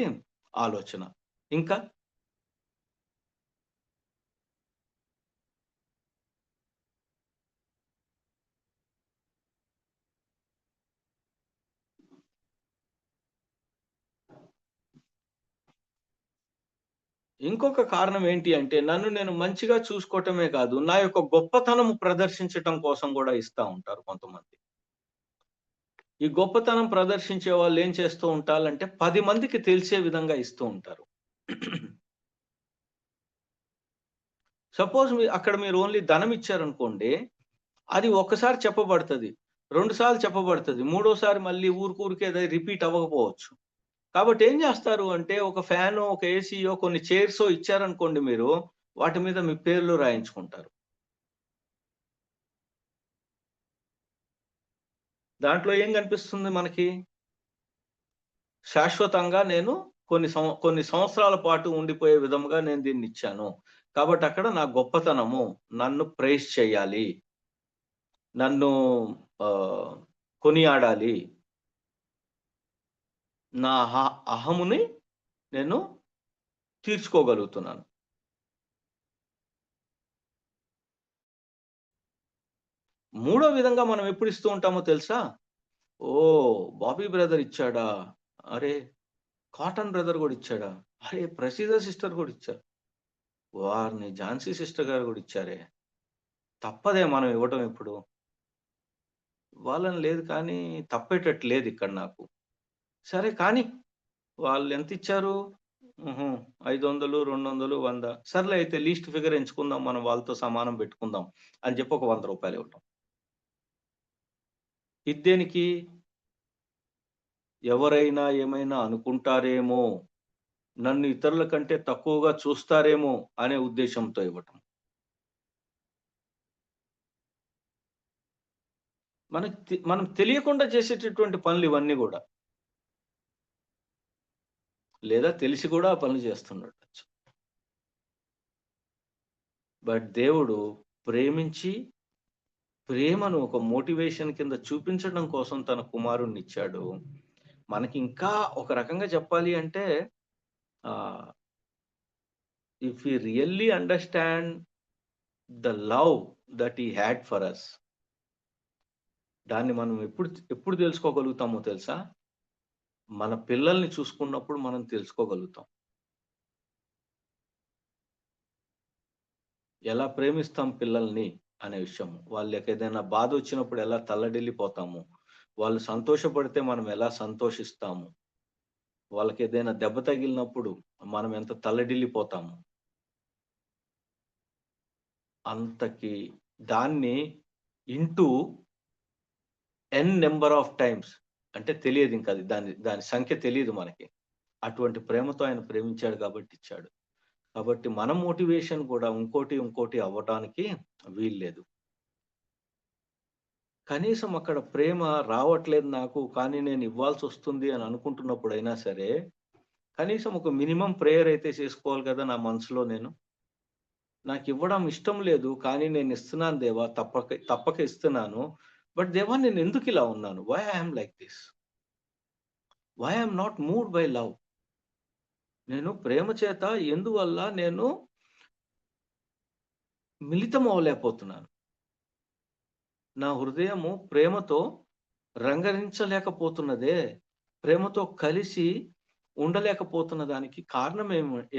ఆలోచన. ఇంకా ఇంకొక కారణం ఏంటి అంటే నన్ను నేను మంచిగా చూసుకోవటమే కాదు, నా యొక్క గొప్పతనం ప్రదర్శించటం కోసం కూడా ఇస్తా ఉంటారు కొంతమంది. ఈ గొప్పతనం ప్రదర్శించే వాళ్ళు ఏం చేస్తూ ఉంటారంటే 10 మందికి తెలిసే విధంగా ఇస్తూ ఉంటారు. సపోజ్ అక్కడ మీరు ఓన్లీ ధనం ఇచ్చారనుకోండి, అది ఒక్కసారి చెప్పబడుతది. 2 సార్లు చెప్పబడుతది. మూడోసారి మళ్ళీ ఊరికే అది రిపీట్ అవ్వకపోవచ్చు. కాబట్టి ఏం చేస్తారు అంటే ఒక ఫ్యానో, ఒక ఏసీయో, కొన్ని చైర్సో ఇచ్చారనుకోండి మీరు, వాటి మీద మీ పేర్లు రాయించుకుంటారు. దాంట్లో ఏం కనిపిస్తుంది మనకి? శాశ్వతంగా నేను కొన్ని సంవత్సరాల పాటు ఉండిపోయే విధముగా నేను దీన్నిచ్చాను. కాబట్టి అక్కడ నా గొప్పతనము, నన్ను ప్రైజ్ చేయాలి. నన్ను కొనియాడాలి. నా అహముని నేను తీర్చుకోగలుగుతున్నాను. మూడో విధంగా మనం ఎప్పుడు ఇస్తూ ఉంటామో తెలుసా? ఓహ్! బాబీ బ్రదర్ ఇచ్చాడా? అరే! కాటన్ బ్రదర్ గూడా ఇచ్చాడా? అరే! ప్రసీద సిస్టర్ గూడా ఇచ్చారు. వారిని ఝాన్సీ సిస్టర్ గారు గూడా ఇచ్చారే! తప్పదే మనం ఇవ్వటం ఇప్పుడు. ఇవ్వాలని లేదు కానీ తప్పేటట్టు లేదు ఇక్కడ నాకు. సరే కానీ వాళ్ళెంతిచ్చారు? హుహు. 500, 200, 100 సర్లే అయితే లీస్ట్ ఫిగర్ ఎంచుకుందాం. మనం వాళ్ళతో సమానం పెట్టుకుందాం అని చెప్పి ఒక రూ. 100 ఇవ్వటం. ఇది దేనికి? ఎవరైనా ఏమైనా అనుకుంటారేమో, నన్ను ఇతరుల కంటే తక్కువగా చూస్తారేమో అనే ఉద్దేశంతో ఇవ్వటం. మనం తెలియకుండా చేసేటటువంటి పనులు ఇవన్నీ గూడా. లేదా తెలిసి కూడా ఆ పనులు చేస్తుండొచ్చు. బట్ దేవుడు ప్రేమించి, ప్రేమను ఒక మోటివేషన్ కింద చూపించడం కోసం తన కుమారుడినిచ్చాడు. మనకి ఇంకా ఒక రకంగా చెప్పాలి అంటే if we really understand the love that he had for us, దాన్ని మనం ఎప్పుడు తెలుసుకోగలుగుతామో తెలుసా? మన పిల్లల్ని చూసుకున్నప్పుడు మనం తెలుసుకోగలుగుతాం. ఎలా ప్రేమిస్తాం పిల్లల్ని అనే విషయం. వాళ్ళకేదైనా బాధొచ్చినప్పుడు ఎలా తల్లడిల్లిపోతాము. వాళ్ళు సంతోషపడితే మనం ఎలా సంతోషిస్తాము. వాళ్ళకేదైనా దెబ్బ తగిలినప్పుడు మనం ఎంత తల్లడిల్లిపోతాము. అంతకి దాన్ని into n number of times అంటే తెలియదింక అది. దాని సంఖ్య తెలీదు మనకి. అటువంటి ప్రేమతో ఆయన ప్రేమించాడు కాబట్టి ఇచ్చాడు. కాబట్టి మన మోటివేషన్ కూడా ఇంకోటి అవ్వటానికి వీల్లేదు. కనీసం అక్కడ ప్రేమ రావట్లేదు నాకు, కానీ నేను ఇవ్వాల్సొస్తుంది అని అనుకుంటున్నప్పుడైనా సరే, కనీసం ఒక మినిమమ్ ప్రేయర్ అయితే చేసుకోవాలి కదా నా మనసులో నేను. నాకివ్వడం ఇష్టం లేదు, కానీ నేను ఇస్తున్నాను దేవా, తప్పక ఇస్తున్నాను. బట్ దేవా నేనెందుకిలా ఉన్నాను? Why I am like this? Why I am not moved by love? నేను ప్రేమ చేత ఎందువల్ల నేను మిళితం అవ్వలేకపోతున్నాను? నా హృదయము ప్రేమతో రంగరించలేకపోతున్నదే. ప్రేమతో కలిసి ఉండలేకపోతున్న దానికి కారణం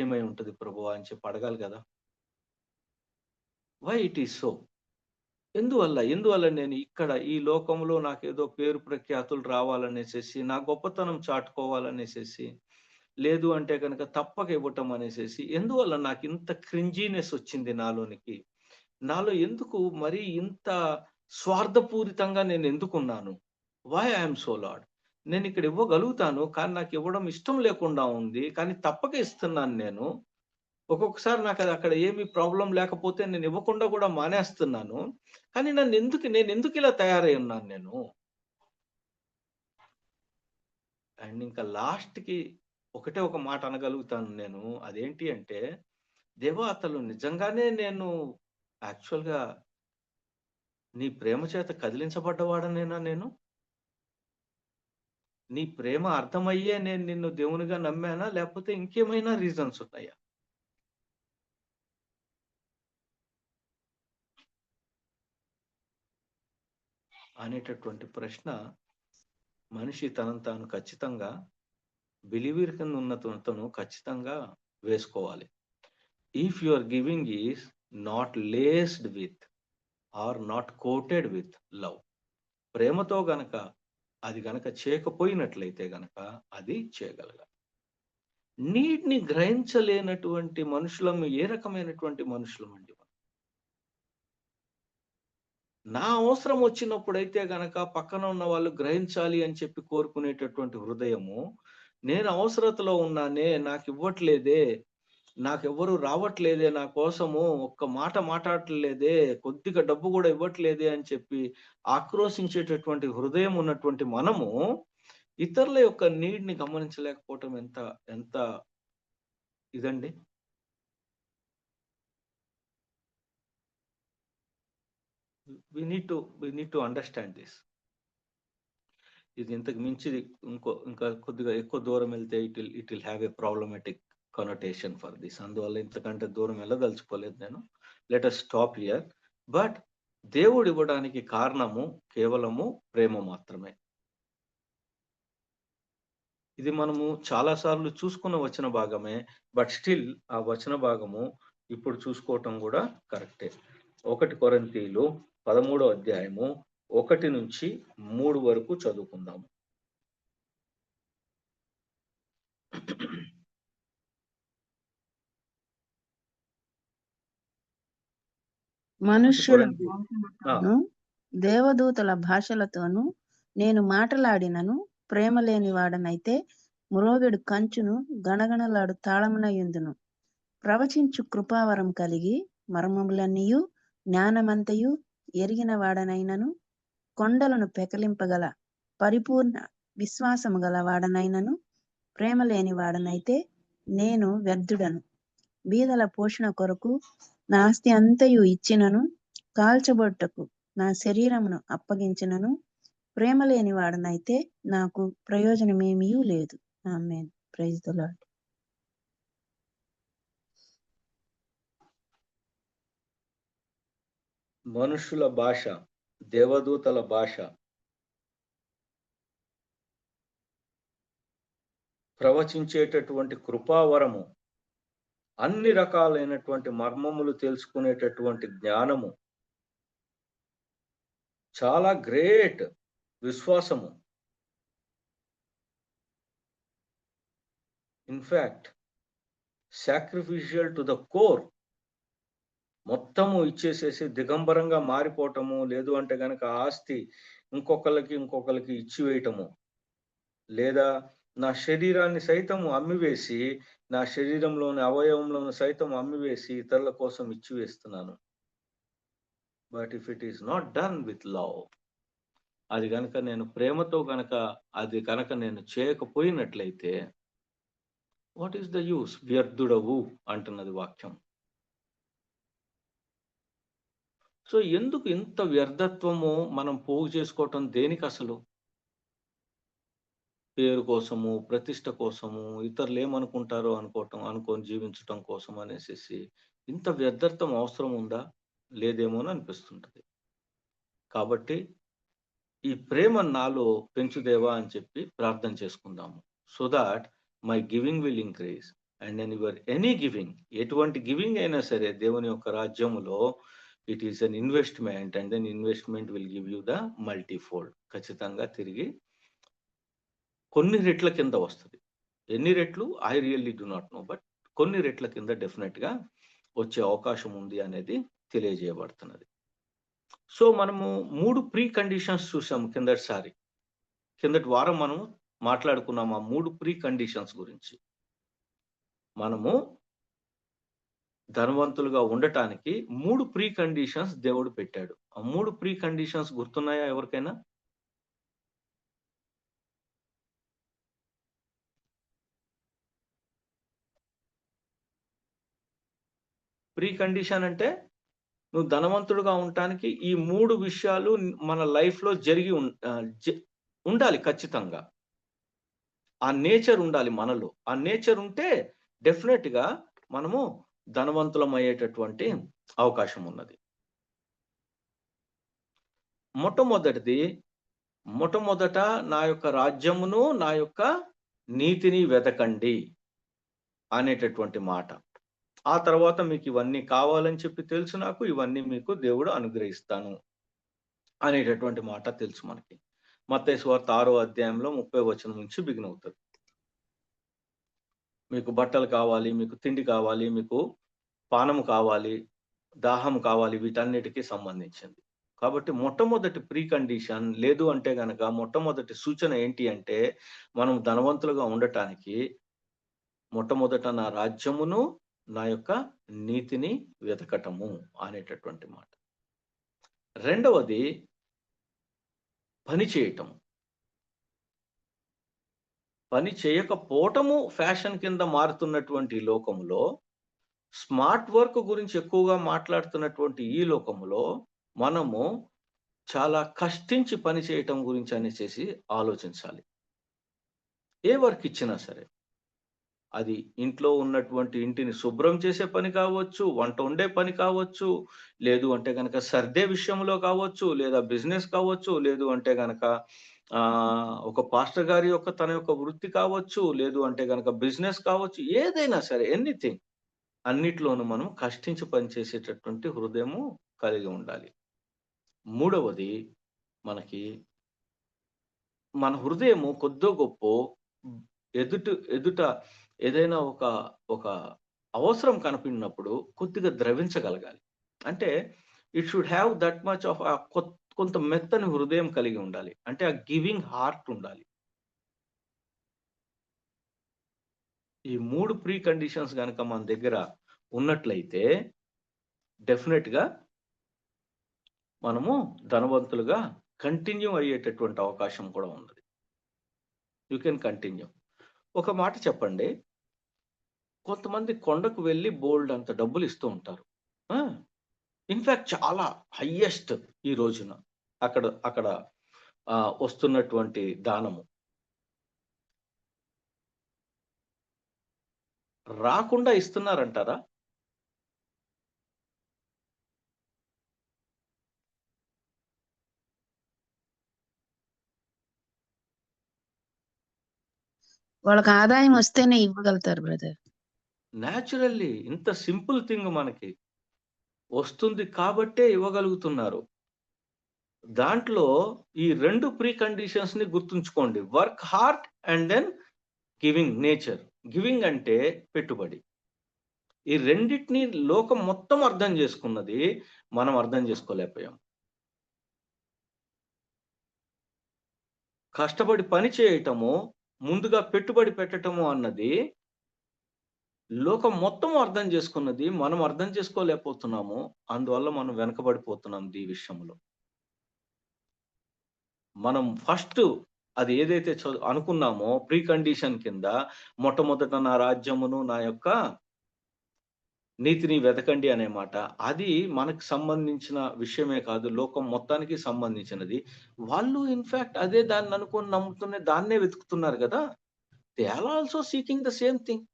ఏమై ఉంటది ప్రభువా అని చెప్పి అడగాలి గదా! Why it is so? ఎందువల్ల నేను ఇక్కడ ఈ లోకంలో నాకేదో పేరు ప్రఖ్యాతులు రావాలనేసేసి, నా గొప్పతనం చాటుకోవాలనేసేసి, లేదు అంటే గనక తప్పక ఇవ్వటం అనేసేసి, ఎందువల్ల నాకింత క్రింజీనెస్ వచ్చింది నాలోనికి? నాలో ఎందుకు మరీ ఇంత స్వార్థపూరితంగా నేనెందుకున్నాను? Why I am so Lord? నేనిక్కడ ఇవ్వగలుగుతాను. కానీ నాకివ్వడం ఇష్టం లేకుండా ఉంది. కానీ తప్పక ఇస్తున్నాను నేను. ఒక్కొక్కసారి నాకది అక్కడ ఏమి ప్రాబ్లమ్ లేకపోతే నేనివ్వకుండా గూడా మానేస్తున్నాను. కానీ నేనెందుకిలా తయారై ఉన్నాను నేను? అండ్ ఇంకా లాస్ట్‌కి ఒకటే ఒక మాట అనగలుగుతాను నేను. అదేంటి అంటే, దేవా అసలు నిజంగానే నేను యాక్చువల్‌గా నీ ప్రేమ చేత కదిలించబడ్డవాడనేనా నేను? నీ ప్రేమ అర్థమయ్యే నేను నిన్ను దేవునిగా నమ్మానా? లేపోతే ఇంకేమైనా రీజన్స్ ఉన్నాయా? అనేటటువంటి ప్రశ్న మనిషి తనను తాను ఖచ్చితంగా బిలీవర్ కింద ఉన్న తను ఖచ్చితంగా వేసుకోవాలి. if your giving is not laced with or not coated with love, ప్రేమతో గనక అది గనక చేయకపోయినట్లయితే గనక అది చేయగలగాలి. నీడ్ని గ్రహించలేనటువంటి మనుషులము ఏ రకమైనటువంటి మనుషులమండి? నా అవసరం వచ్చినప్పుడైతే గనక పక్కన ఉన్న వాళ్ళు గ్రహించాలి అని చెప్పి కోరుకునేటటువంటి హృదయము, నేను అవసరతలో ఉన్నానే, నాకు ఇవ్వట్లేదే, నాకెవ్వరు రావట్లేదే, నా కోసము ఒక్క మాట మాట్లాడట్లేదే, కొద్దిగా డబ్బు కూడా ఇవ్వట్లేదే అని చెప్పి ఆక్రోశించేటటువంటి హృదయం ఉన్నటువంటి మనము ఇతరుల యొక్క నీడ్ని గమనించలేకపోవటం ఎంత ఎంత ఇదండి. we need to understand this. ఇది ఇంతకు మించి ఇంకా కొద్దిగా ఎక్కువ దూరం వెళ్తే it will have a problematic కనోటేషన్ for this. అందువల్ల ఇంతకంటే దూరం వెళ్ళదలుచుకోలేదు నేను. Let us stop here. But దేవుడు ఇవ్వడానికి కారణము కేవలము ప్రేమ మాత్రమే. ఇది మనము చాలా సార్లు చూసుకున్న వచన భాగమే, బట్ స్టిల్ ఆ వచన భాగము ఇప్పుడు చూసుకోవటం కూడా కరెక్టే. 1 కొరింథీయులు 13వ అధ్యాయము 1 నుంచి 3 వరకు చదువుకుందాము. మనుష్యుల కొరింథీ భాషలతోనూ దేవదూతల భాషలతోనూ నేను మాటలాడినను ప్రేమ లేని వాడనైతే మ్రోగెడు కంచును గణగణలాడు తాళమునయుందును. ప్రవచించు కృపావరం కలిగి మర్మములన్నీయు జ్ఞానమంతయు ఎరిగిన వాడనైనను కొండలను పెకలింపగల పరిపూర్ణ విశ్వాసము గల వాడనైనను ప్రేమ లేని వాడనైతే నేను వ్యర్థుడను. బీదల పోషణ కొరకు నా ఆస్తి అంతయు ఇచ్చినను కాల్చబొట్టకు నా శరీరమును అప్పగించినను ప్రేమ లేని వాడనైతే నాకు ప్రయోజనమేమీ లేదు. ఆమేన్. Praise the Lord. మనుషుల భాష, దేవదూతల భాష, ప్రవచించేటటువంటి కృపావరము, అన్ని రకాలైనటువంటి మర్మములు తెలుసుకునేటటువంటి జ్ఞానము, చాలా గ్రేట్ విశ్వాసము, in fact sacrificial to the core, మొత్తము ఇచ్చేసేసి దిగంబరంగా మారిపోవటము, లేదు అంటే గనక ఆస్తి ఇంకొకరికి ఇచ్చివేయటము, లేదా నా శరీరాన్ని సైతము అమ్మివేసి, నా శరీరంలోని అవయవంలోని సైతం అమ్మివేసి ఇతరుల కోసం ఇచ్చివేస్తున్నాను. But if it is not done with love, అది కనుక నేను ప్రేమతో కనుక నేను చేయకపోయినట్లయితే వాట్ ఈస్ ద యూస్? వ్యర్థుడవు అంటున్నది వాక్యం. సో ఎందుకు ఇంత వ్యర్థత్వము మనం పోగు చేసుకోవటం? దేనికి అసలు? పేరు కోసము, ప్రతిష్ట కోసము, ఇతరులు ఏమనుకుంటారో అనుకొని జీవించటం కోసం అనేసి ఇంత వ్యర్థత్వం అవసరం ఉందా? లేదేమో అని అనిపిస్తుంటది. కాబట్టి ఈ ప్రేమ నాలో పెంచుదేవా అని చెప్పి ప్రార్థన చేసుకుందాము. So that my giving will increase and then your any giving, ఎటువంటి గివింగ్ అయినా సరే దేవుని యొక్క రాజ్యములో it is an investment and then investment will give you the multifold. ఖచ్చితంగా తిరిగి కొన్ని రెట్ల కింద వస్తుంది. ఎన్ని రెట్లు I really do not know, but కొన్ని రెట్ల కింద డెఫినెట్ గా వచ్చే అవకాశం ఉంది అనేది తెలియజేయబడుతున్నది. సో మనము 3 ప్రీ కండిషన్స్ చూసాము కిందటి వారం మనం మాట్లాడుకున్నాము ఆ 3 ప్రీ కండిషన్స్ గురించి. మనము ధనవంతులుగా ఉండటానికి 3 ప్రీ కండిషన్స్ దేవుడు పెట్టాడు. ఆ 3 ప్రీ కండిషన్స్ గుర్తున్నాయా ఎవరికైనా? ప్రీ కండిషన్ అంటే నువ్వు ధనవంతుడుగా ఉండటానికి ఈ 3 విషయాలు మన లైఫ్ లో జరిగి ఉండాలి. ఖచ్చితంగా ఆ నేచర్ ఉండాలి మనలో. ఆ నేచర్ ఉంటే డెఫినెట్ గా మనము ధనవంతులం అయ్యేటటువంటి అవకాశం ఉన్నది. మొట్టమొదట నా యొక్క రాజ్యమును నా యొక్క నీతిని వెతకండి అనేటటువంటి మాట. ఆ తర్వాత మీకు ఇవన్నీ కావాలని చెప్పి తెలుసు, నాకు ఇవన్నీ మీకు దేవుడు అనుగ్రహిస్తాను అనేటటువంటి మాట తెలుసు మనకి. మత్తయి సువార్త 6వ అధ్యాయంలో 30వ వచనం నుంచి బిగిన్ అవుతుంది. మీకు బట్టలు కావాలి, మీకు తిండి కావాలి, మీకు పానము కావాలి, దాహం కావాలి, వీటన్నిటికీ సంబంధించింది. కాబట్టి మొట్టమొదటి ప్రీ కండిషన్ లేదు అంటే గనక మొట్టమొదటి సూచన ఏంటి అంటే, మనం ధనవంతులుగా ఉండటానికి మొట్టమొదట నా రాజ్యమును, నా యొక్క నీతిని వెతకటము అనేటటువంటి మాట. రెండవది పని చేయటం. పని చేయకపోవటము ఫ్యాషన్ కింద మారుతున్నటువంటి ఈ లోకంలో, స్మార్ట్ వర్క్ గురించి ఎక్కువగా మాట్లాడుతున్నటువంటి ఈ లోకంలో మనము చాలా కష్టించి పని చేయటం గురించి అనేసి ఆలోచించాలి. ఏ వర్క్ ఇచ్చినా సరే, అది ఇంట్లో ఉన్నటువంటి ఇంటిని శుభ్రం చేసే పని కావచ్చు, వంట వండే పని కావచ్చు, లేదు అంటే గనక సర్దే విషయంలో కావచ్చు, లేదా బిజినెస్ కావచ్చు, లేదు అంటే గనక ఒక పాస్టర్ గారి యొక్క తన యొక్క వృత్తి కావచ్చు, లేదు అంటే గనక బిజినెస్ కావచ్చు, ఏదైనా సరే ఎనీథింగ్, అన్నిట్లోనూ మనం కష్టించి పనిచేసేటటువంటి హృదయము కలిగి ఉండాలి. మూడవది, మనకి మన హృదయము కొద్దో గొప్పో ఎదుట ఏదైనా ఒక అవసరం కనిపినప్పుడు కొద్దిగా ద్రవించగలగాలి. అంటే it should have that much of కొంత మెత్తని హృదయం కలిగి ఉండాలి. అంటే ఆ గివింగ్ హార్ట్ ఉండాలి. ఈ 3 ప్రీ కండిషన్స్ గనక మన దగ్గర ఉన్నట్లయితే డెఫినెట్‌గా మనము ధనవంతులుగా కంటిన్యూ అయ్యేటటువంటి అవకాశం కూడా ఉన్నది. You can continue. ఒక మాట చెప్పండి. కొంతమంది కొండకు వెళ్ళి బోల్డ్ అంత డబ్బులు ఇస్తూ ఉంటారు. ఇన్‌ఫాక్ట్ చాలా హైయెస్ట్ ఈ రోజున అక్కడ వస్తున్నటువంటి దానము. రాకుండా ఇస్తున్నారంటారా? వాళ్ళకి ఆదాయం వస్తేనే ఇవ్వగలుగుతారు బ్రదర్. న్యాచురల్లీ ఇంత సింపుల్ థింగ్ మనకి వస్తుంది కాబట్టే ఇవ్వగలుగుతున్నారు. దాంట్లో ఈ 2 ప్రీ కండిషన్స్ ని గుర్తుంచుకోండి. Work hard and then giving nature. Giving అంటే పెట్టుబడి. ఈ రెండిటిని లోకం మొత్తం అర్థం చేసుకున్నది, మనం అర్థం చేసుకోలేకపోయాం. కష్టపడి పని చేయటము, ముందుగా పెట్టుబడి పెట్టటము అన్నది లోకం మొత్తం అర్థం చేసుకున్నది, మనం అర్థం చేసుకోలేకపోతున్నాము. అందువల్ల మనం వెనకబడిపోతున్నాం ఈ విషయంలో. మనం ఫస్ట్ అది ఏదైతే అనుకున్నామో ప్రీ కండిషన్ కింద, మొట్టమొదట నా రాజ్యమును, నా యొక్క నీతిని వెతకండి అనే మాట, అది మనకు సంబంధించిన విషయమే కాదు, లోకం మొత్తానికి సంబంధించినది. వాళ్ళు ఇన్‌ఫాక్ట్ అదే దాన్ని అనుకొని నమ్ముతున్న దాన్నే వెతుకుతున్నారు కదా! They are also seeking the same thing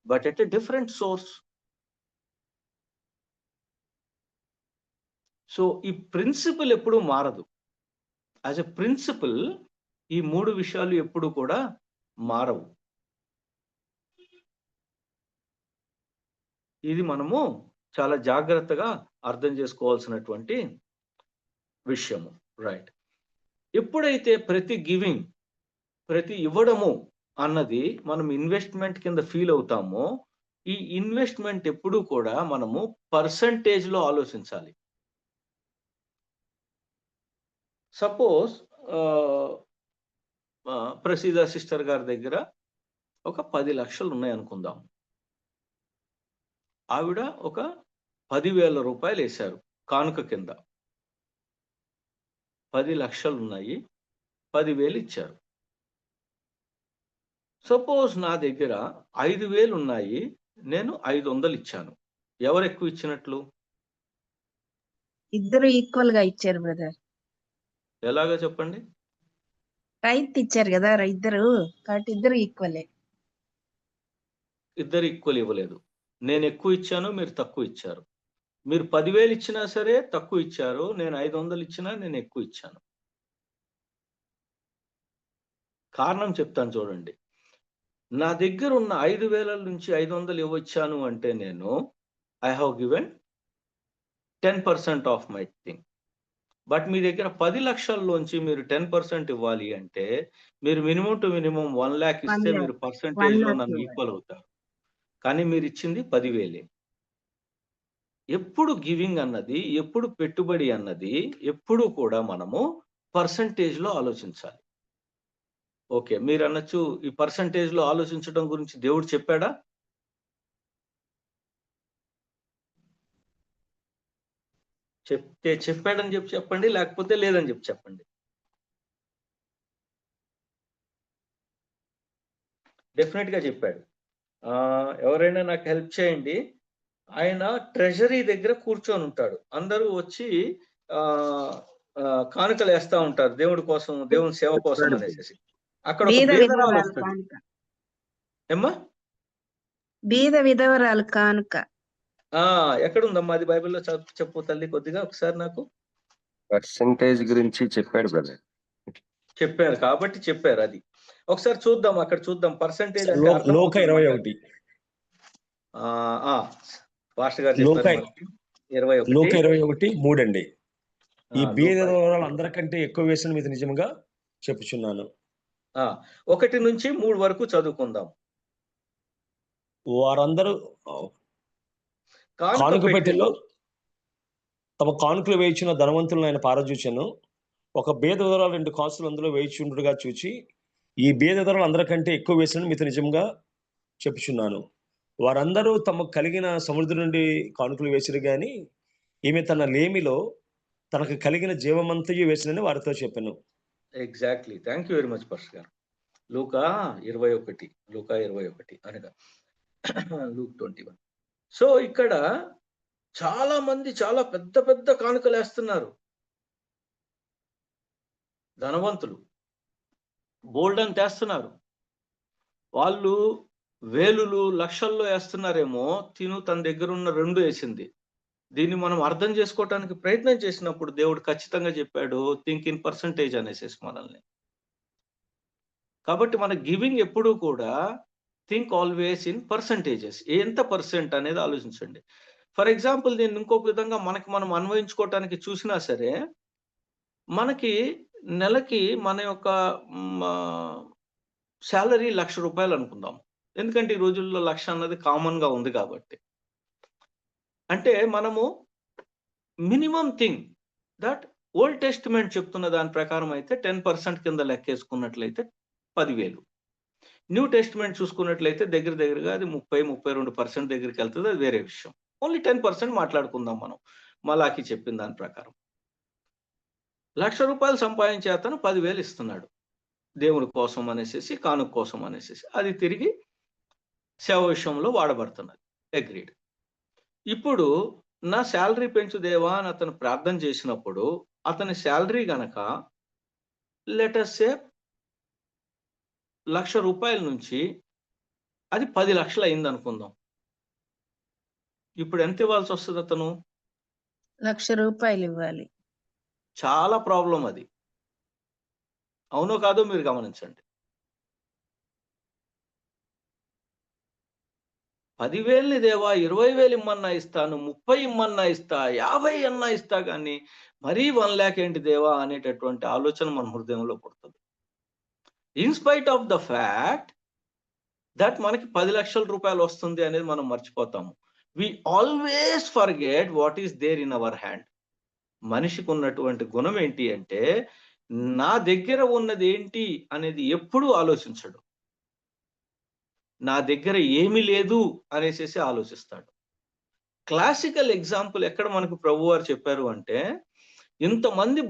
but at a different source. So ఈ ప్రిన్సిపల్ ఎప్పుడూ మారదు. యాజ్ ఎ ప్రిన్సిపల్ ఈ 3 విషయాలు ఎప్పుడు కూడా మారవు. ఇది మనము చాలా జాగ్రత్తగా అర్థం చేసుకోవాల్సినటువంటి విషయము. రైట్. ఎప్పుడైతే ప్రతి గివింగ్, ప్రతి ఇవ్వడము అన్నది మనం ఇన్వెస్ట్మెంట్ కింద ఫీల్ అవుతామో, ఈ ఇన్వెస్ట్మెంట్ ఎప్పుడూ కూడా మనము పర్సంటేజ్‌లో ఆలోచించాలి. సపోజ్ ప్రసీదా సిస్టర్ గారి దగ్గర ఒక 10 లక్షలు ఉన్నాయనుకుందాం. ఆవిడ ఒక 10,000 రూపాయలు వేశారు కానుక కింద. 10 లక్షలు ఉన్నాయి, 10,000 ఇచ్చారు. సపోజ్ నా దగ్గర 5,000 ఉన్నాయి, నేను 500 ఇచ్చాను. ఎవరు ఎక్కువ ఇచ్చినట్లు? ఇద్దరు ఈక్వల్ గా ఇచ్చారు బ్రదర్. ఎలాగా చెప్పండి? రైట్ ఇచ్చారు కదా ఇద్దరు, కాబట్టి ఇద్దరు ఈక్వలే. ఇద్దరు ఈక్వల్ ఇవ్వలేదు. నేను ఎక్కువ ఇచ్చాను, మీరు తక్కువ ఇచ్చారు. మీరు 10,000 ఇచ్చినా సరే తక్కువ ఇచ్చారు, నేను 500 ఇచ్చినా నేను ఎక్కువ ఇచ్చాను. కారణం చెప్తాను చూడండి. నా దగ్గర ఉన్న 5,000 నుంచి 500 ఇవ్వచ్చాను అంటే నేను I have given 10% of my thing. But మీ దగ్గర 10 లక్షల్లోంచి మీరు 10% ఇవ్వాలి అంటే మీరు మినిమం టు మినిమం 1 lakh 1 ఇస్తే lakh మీరు 1 పర్సంటేజ్లో lakh నన్ను ఇవ్వాలి. ఈక్వల్ అవుతారు. కానీ మీరు ఇచ్చింది 10,000. ఎప్పుడు గివింగ్ అన్నది, ఎప్పుడు పెట్టుబడి అన్నది, ఎప్పుడు కూడా మనము పర్సంటేజ్లో ఆలోచించాలి. ఓకే, మీరు అనొచ్చు ఈ పర్సంటేజ్లో ఆలోచించడం గురించి దేవుడు చెప్పాడా? చెప్తే చెప్పాడని చెప్పి చెప్పండి, లేకపోతే లేదని చెప్పి చెప్పండి. డెఫినెట్ గా చెప్పాడు. ఎవరైనా నాకు హెల్ప్ చేయండి. ఆయన ట్రెజరీ దగ్గర కూర్చొని ఉంటాడు. అందరూ వచ్చి ఆ కానుకలు వేస్తా ఉంటారు దేవుడి కోసం, దేవుని సేవ కోసం అనేసి. అక్కడ ఒక బీద బీదరాలు విధవరాలు వస్తుంది. కానుక. ఏమ్మా? బీద విధవరాలు కానుక. ఎక్కడుందమ్మా అది బైబిల్లో? చెప్పు తల్లి కొద్దిగా ఒకసారి నాకు. పర్సంటేజ్ గురించి చెప్పాడు బ్రదర్. చెప్పారు కాబట్టి చెప్పారు. అది ఒకసారి చూద్దాం, అక్కడ చూద్దాం. పర్సంటేజ్ అంటే అర్థం లోక 21 ఫాస్ట్ గా లోక చెప్పారు మనకి. 21:3 అండి. ఈ బీద లోక విధవరాలు అందరికంటే ఎక్కువ వేసిన మీద నిజంగా చెప్పుచున్నాను. 1 నుంచి 3 వరకు చదువుకుందాం. వారందరూ కానుక పెట్టెలో తమ కానుకలు వేయించిన ధనవంతులను ఆయన పారచూచెను. ఒక బీద విధవరాలు 2 కాసులు అందులో వేయిచుండగా చూచి, ఈ బీద విధవరాలు అందరికంటే ఎక్కువ వేసిన మీతో నిజంగా చెప్పుచున్నాను. వారందరూ తమకు కలిగిన సముద్రం నుండి కానుకలు వేసిరు గాని ఈమె తన లేమిలో తనకు కలిగిన జీవమంతయు వేసినని వారితో చెప్పాను. Exactly. Thank you very much purse గారు. లూకా 21 అనగా లూక్ 21. సో ఇక్కడ చాలా మంది చాలా పెద్ద పెద్ద కానుకలు వేస్తున్నారు. ధనవంతులు బోల్డ్ అని తెస్తున్నారు. వాళ్ళు వేలులు లక్షల్లో వేస్తున్నారేమో. తిను తన దగ్గర ఉన్న 2 వేసింది. దీన్ని మనం అర్థం చేసుకోవటానికి ప్రయత్నం చేసినప్పుడు దేవుడు ఖచ్చితంగా చెప్పాడు, థింక్ ఇన్ పర్సంటేజ్ అనేసి మనల్ని. కాబట్టి మన గివింగ్ ఎప్పుడూ కూడా థింక్ ఆల్వేస్ ఇన్ పర్సంటేజెస్. ఎంత పర్సెంట్ అనేది ఆలోచించండి. ఫర్ ఎగ్జాంపుల్ దీన్ని ఇంకొక విధంగా మనకి మనం అన్వయించుకోవటానికి చూసినా సరే, మనకి నెలకి మన యొక్క శాలరీ ₹1,00,000 అనుకుందాం. ఎందుకంటే ఈ రోజుల్లో 1,00,000 అన్నది కామన్ గా ఉంది కాబట్టి. అంటే మనము minimum thing that old testament చెప్తున్న దాని ప్రకారం అయితే 10% కింద లెక్కేసుకున్నట్లయితే 10,000. న్యూ టెస్టిమెంట్ చూసుకున్నట్లయితే దగ్గరగా అది 30-32% దగ్గరికి వెళ్తుంది. అది వేరే విషయం. ఓన్లీ 10% మాట్లాడుకుందాం మనం. మలాకి చెప్పిన దాని ప్రకారం ₹1,00,000 సంపాదించే అతను 10,000 ఇస్తున్నాడు దేవుని కోసం అనేసి, కానుక కోసం అనేసి. అది తిరిగి సేవ విషయంలో వాడబడుతున్నది. అగ్రీడ్. ఇప్పుడు నా శాలరీ పెంచు దేవా అని అతను ప్రార్థన చేసినప్పుడు అతని శాలరీ గనక లెట్ us say ₹1,00,000 నుంచి అది 10 లక్షలు అయింది అనుకుందాం. ఇప్పుడు ఎంత ఇవ్వాల్సి వస్తుంది అతను? ₹1,00,000 ఇవ్వాలి. చాలా ప్రాబ్లం అది. అవునో కాదో మీరు గమనించండి. 10,000ని దేవా 20,000 ఇమ్మన్నా ఇస్తాను, 30 ఇమ్మన్నా ఇస్తా, 50 అన్నా ఇస్తా, కానీ మరీ 1 lakh ఏంటి దేవా అనేటటువంటి ఆలోచన మన హృదయంలో పుడుతుంది. Inspite of the fact that మనకి 10 లక్షల రూపాయలు వస్తుంది అనేది మనం మర్చిపోతాము. We always forget what is there in our hand. మనిషికి ఉన్నటువంటి గుణం ఏంటి అంటే, నా దగ్గర ఉన్నది ఏంటి అనేది ఎప్పుడూ ఆలోచించడు. నా దగ్గర ఏమీ లేదు అనేసి ఆలోచిస్తాడు. క్లాసికల్ ఎగ్జాంపుల్ ఎక్కడ మనకు ప్రభువారు చెప్పారు అంటే, ఇంతమంది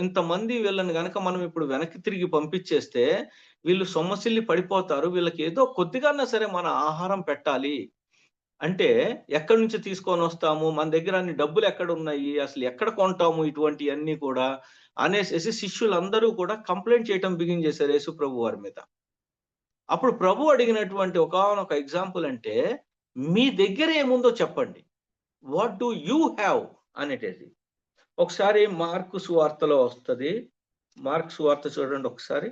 ఇంతమంది వీళ్ళని గనక మనం ఇప్పుడు వెనక్కి తిరిగి పంపించేస్తే వీళ్ళు సొమ్మసిల్లి పడిపోతారు. వీళ్ళకి ఏదో కొద్దిగానా సరే మన ఆహారం పెట్టాలి అంటే ఎక్కడి నుంచి తీసుకొని వస్తాము, మన దగ్గర అన్ని డబ్బులు ఎక్కడ ఉన్నాయి, అసలు ఎక్కడ కొంటాము, ఇటువంటివన్నీ కూడా అనేసి శిష్యులందరూ కూడా కంప్లైంట్ చేయటం బిగిన్ చేశారు యేసు ప్రభు వారి మీద. అప్పుడు ప్రభు అడిగినటువంటి ఒకానొక ఎగ్జాంపుల్ అంటే, మీ దగ్గర ఏముందో చెప్పండి, వాట్ డూ యూ హ్యావ్ అనేటది. ఒకసారి మార్కు సువార్తలో వస్తుంది. మార్కు సువార్త చూడండి ఒకసారి.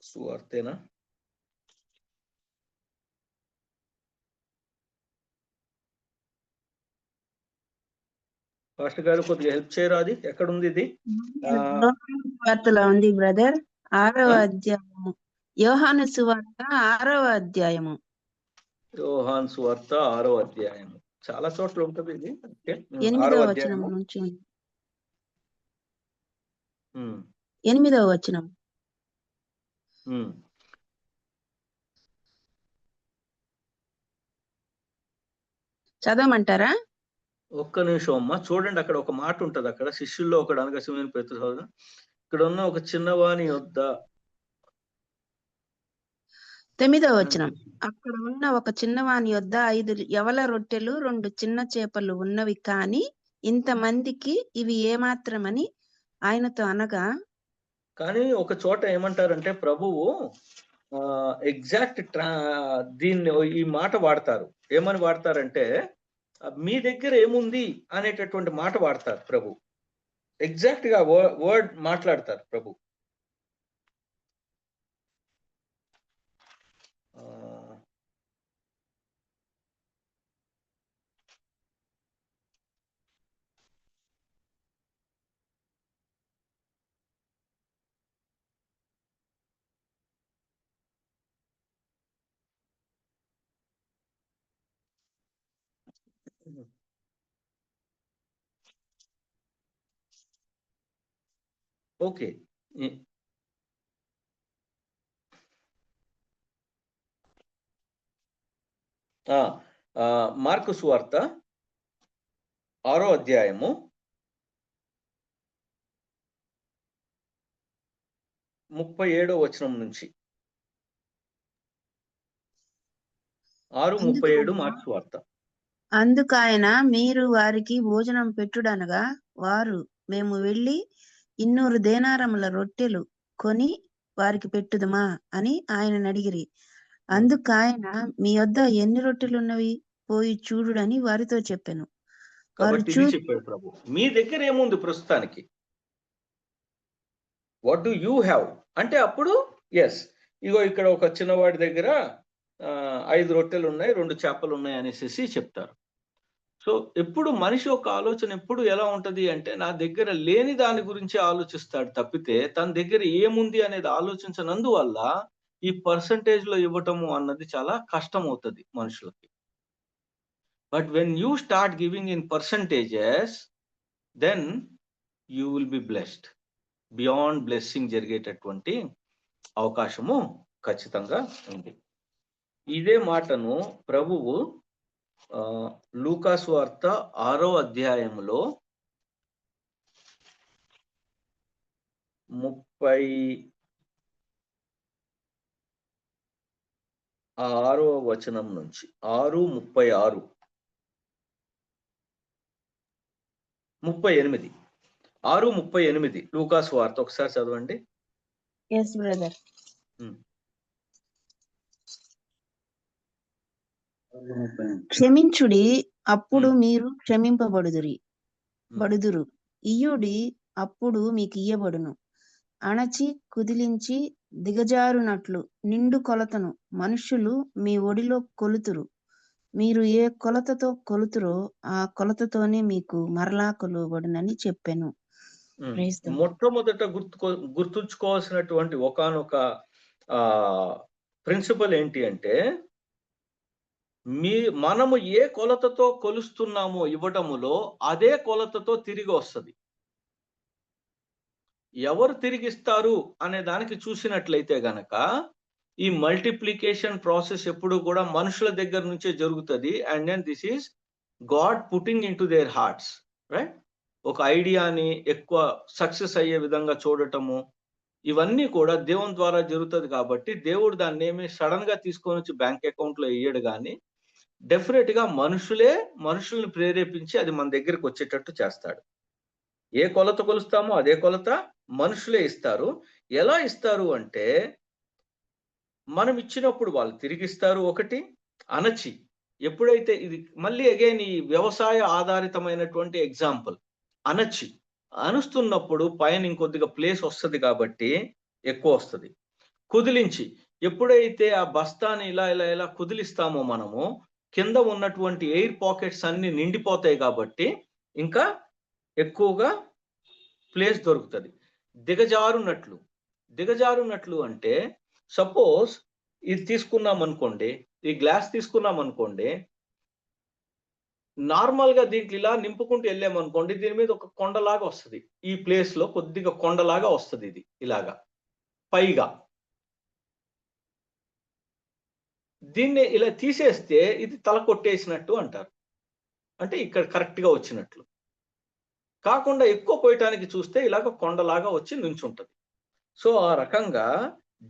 సువార్తేనా? పాస్టర్ గారు కొద్దిగా హెల్ప్ చేయరా? అది ఎక్కడుంది ఇది? వార్తలో ఉంది బ్రదర్, 6వ ఆ? అధ్యాయము. యోహాను సువార్త 6వ అధ్యాయము. యోహాను సువార్త 6వ అధ్యాయము. చాలా చోట్ల ఉంటుంది ఇది. ఓకే. 8వ 6వ వచనం అధ్యాయము. నుంచి ఉంది. ఉమ్, 8వ వచనం. ఉమ్. చదవమంటారా? ఒక్క నిమిషం అమ్మా, చూడండి అక్కడ ఒక మాట ఉంటది. అక్కడ శిష్యుల్లో ఒకడు అనగా సిమోను పేతురు సోదరుడు, ఇక్కడ ఉన్న ఒక చిన్నవాని యొద్ద 9వ వచనం. అక్కడ ఉన్న ఒక చిన్నవాని యొద్ద 5 యవల రొట్టెలు 2 చిన్న చేపలు ఉన్నవి, కాని ఇంతమందికి ఇవి ఏమాత్రమని ఆయనతో అనగా, కానీ ఒక చోట ఏమంటారంటే ప్రభువు ఎగ్జాక్ట్ దీన్ని ఈ మాట వాడతారు. ఏమని వాడతారంటే మీ దగ్గర ఏముంది అనేటటువంటి మాట వాడతారు ప్రభు. ఎగ్జాక్ట్ గా వర్డ్ మాట్లాడతారు ప్రభు. ఓకే. మార్కు సువార్త 6వ అధ్యాయము 37వ వచనం నుంచి 6:37 మార్కు సువార్త. అందుకాయన, మీరు వారికి భోజనం పెట్టుడనగా, వారు, మేము వెళ్ళి 200 దేనారముల రొట్టెలు కొని వారికి పెట్టుదుమా అని ఆయనను అడిగిరి. అందుకాయన, మీ యొద్ద ఎన్ని రొట్టెలున్నవి పోయి చూడుడని వారితో చెప్పెను. వారు కాబట్టి ఇది చెప్పాడు ప్రభు. మీ దగ్గర ఏముంది ప్రస్తుతానికి? వాట్ డు యూ హ్యావ్ అంటే అప్పుడు ఎస్, ఇగో ఇక్కడ ఒక చిన్నవాడి దగ్గర 5 రొట్టెలు ఉన్నాయి, 2 చేపలు ఉన్నాయి అనేసి చెప్తారు. సో ఎప్పుడు మనిషి ఒక ఆలోచన ఎప్పుడు ఎలా ఉంటది అంటే, నా దగ్గర లేని దాని గురించి ఆలోచిస్తాడు తప్పితే తన దగ్గర ఏముంది అనేది ఆలోచించనందువల్ల ఈ పర్సంటేజ్ లో ఇవ్వటము అన్నది చాలా కష్టం అవుతుంది మనుషులకి. But when you start giving in percentages, then you will be blessed. Beyond blessing జరిగేటటువంటి అవకాశము ఖచ్చితంగా ఉంది. ఇదే మాటను ప్రభువు లూకాసు వార్త 6వ అధ్యాయంలో 36వ వచనం నుంచి 6:36 38 6:38 లూకాసు వార్త ఒకసారి చదవండి. yes brother. క్షమించుడి, అప్పుడు మీరు క్షమింపబడుదురు. ఇయ్యుడి, అప్పుడు మీకు ఇయ్యబడును. అణచి కుదిలించి దిగజారునట్లు నిండు కొలతను మనుషులు మీ ఒడిలో కొలుతురు. మీరు ఏ కొలతతో కొలుతురో ఆ కొలతతోనే మీకు మరలా కొలువబడునని చెప్పాను. మొట్టమొదట గుర్తుంచుకోవాల్సినటువంటి ఒకానొక ప్రిన్సిపల్ ఏంటి అంటే, మనము ఏ కొలతతో కొలుస్తున్నామో ఇవ్వటములో అదే కొలతతో తిరిగి వస్తుంది. ఎవరు తిరిగిస్తారు అనే దానికి చూసినట్లయితే గనక ఈ మల్టిప్లికేషన్ ప్రాసెస్ ఎప్పుడు కూడా మనుషుల దగ్గర నుంచే జరుగుతుంది. And then this is God putting in to their hearts, right? ఒక ఐడియాని ఎక్కువ సక్సెస్ అయ్యే విధంగా చూడటము, ఇవన్నీ కూడా దేవుని ద్వారా జరుగుతుంది. కాబట్టి దేవుడు దాన్ని ఏమి సడన్ గా తీసుకొని వచ్చి బ్యాంక్ అకౌంట్ లో వేయడు, కానీ డెఫినెట్ గా మనుషుల్ని ప్రేరేపించి అది మన దగ్గరికి వచ్చేటట్టు చేస్తాడు. ఏ కొలత కొలుస్తామో అదే కొలత మనుషులే ఇస్తారు. ఎలా ఇస్తారు అంటే, మనం ఇచ్చినప్పుడు వాళ్ళు తిరిగిస్తారు. ఒకటి అణచి, ఎప్పుడైతే ఇది మళ్ళీ అగైన్ ఈ వ్యవసాయ ఆధారితమైనటువంటి ఎగ్జాంపుల్, అణుస్తున్నప్పుడు పైన ఇంకొద్దిగా ప్లేస్ వస్తుంది కాబట్టి ఎక్కువ వస్తుంది. కుదిలించి ఎప్పుడైతే ఆ బస్తాని ఇలా ఇలా ఇలా కుదిలిస్తామో మనము, కింద ఉన్నటువంటి ఎయిర్ పాకెట్స్ అన్ని నిండిపోతాయి కాబట్టి ఇంకా ఎక్కువగా ప్లేస్ దొరుకుతుంది. దిగజారునట్లు అంటే సపోజ్ ఇది తీసుకున్నాం అనుకోండి, ఈ గ్లాస్ తీసుకున్నాం అనుకోండి, నార్మల్ గా దీంట్లో ఇలా నింపుకుంటూ వెళ్ళామనుకోండి, దీని మీద ఒక కొండలాగా వస్తుంది. ఈ ప్లేస్ లో కొద్దిగా కొండలాగా వస్తుంది. ఇది ఇలాగా పైగా దీన్ని ఇలా తీసేస్తే ఇది తల కొట్టేసినట్టు అంటారు. అంటే ఇక్కడ కరెక్ట్ గా వచ్చినట్లు. కాకుండా ఎక్కువ పోయటానికి చూస్తే ఇలాగ కొండలాగా వచ్చి నుంచుంటది. సో ఆ రకంగా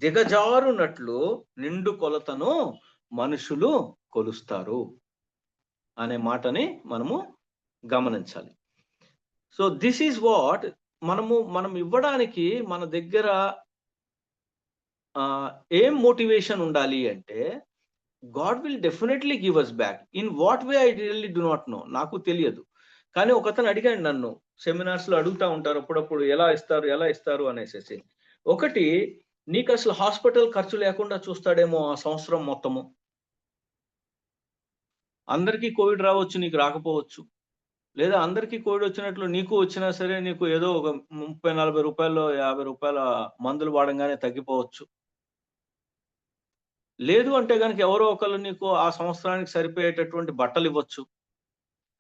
దిగజారునట్లు నిండు కొలతను మనుషులు కొలుస్తారు అనే మాటని మనము గమనించాలి. సో దిస్ ఈజ్ వాట్ మనం ఇవ్వడానికి మన దగ్గర ఏం మోటివేషన్ ఉండాలి అంటే, God will definitely give us back. In what way I really do not know, నాకు తెలియదు. కానీ ఒకతను అడిగాడు నన్ను, సెమినార్స్ లో అడుగుతా ఉంటారు అప్పుడప్పుడు, ఎలా ఇస్తారు అనేసి. ఒకటి, నీకు అసలు హాస్పిటల్ ఖర్చు లేకుండా చూస్తాడేమో ఆ సంవత్సరం మొత్తము. అందరికీ కోవిడ్ రావచ్చు, నీకు రాకపోవచ్చు. లేదా అందరికీ కోవిడ్ వచ్చినట్లు నీకు వచ్చినా సరే, నీకు ఏదో ఒక 30-40 రూపాయలు 50 రూపాయల మందులు వాడంగానే తగ్గిపోవచ్చు. లేదు అంటే కనుక ఎవరో ఒకళ్ళు నీకు ఆ సంవత్సరానికి సరిపోయేటటువంటి బట్టలు ఇవ్వచ్చు.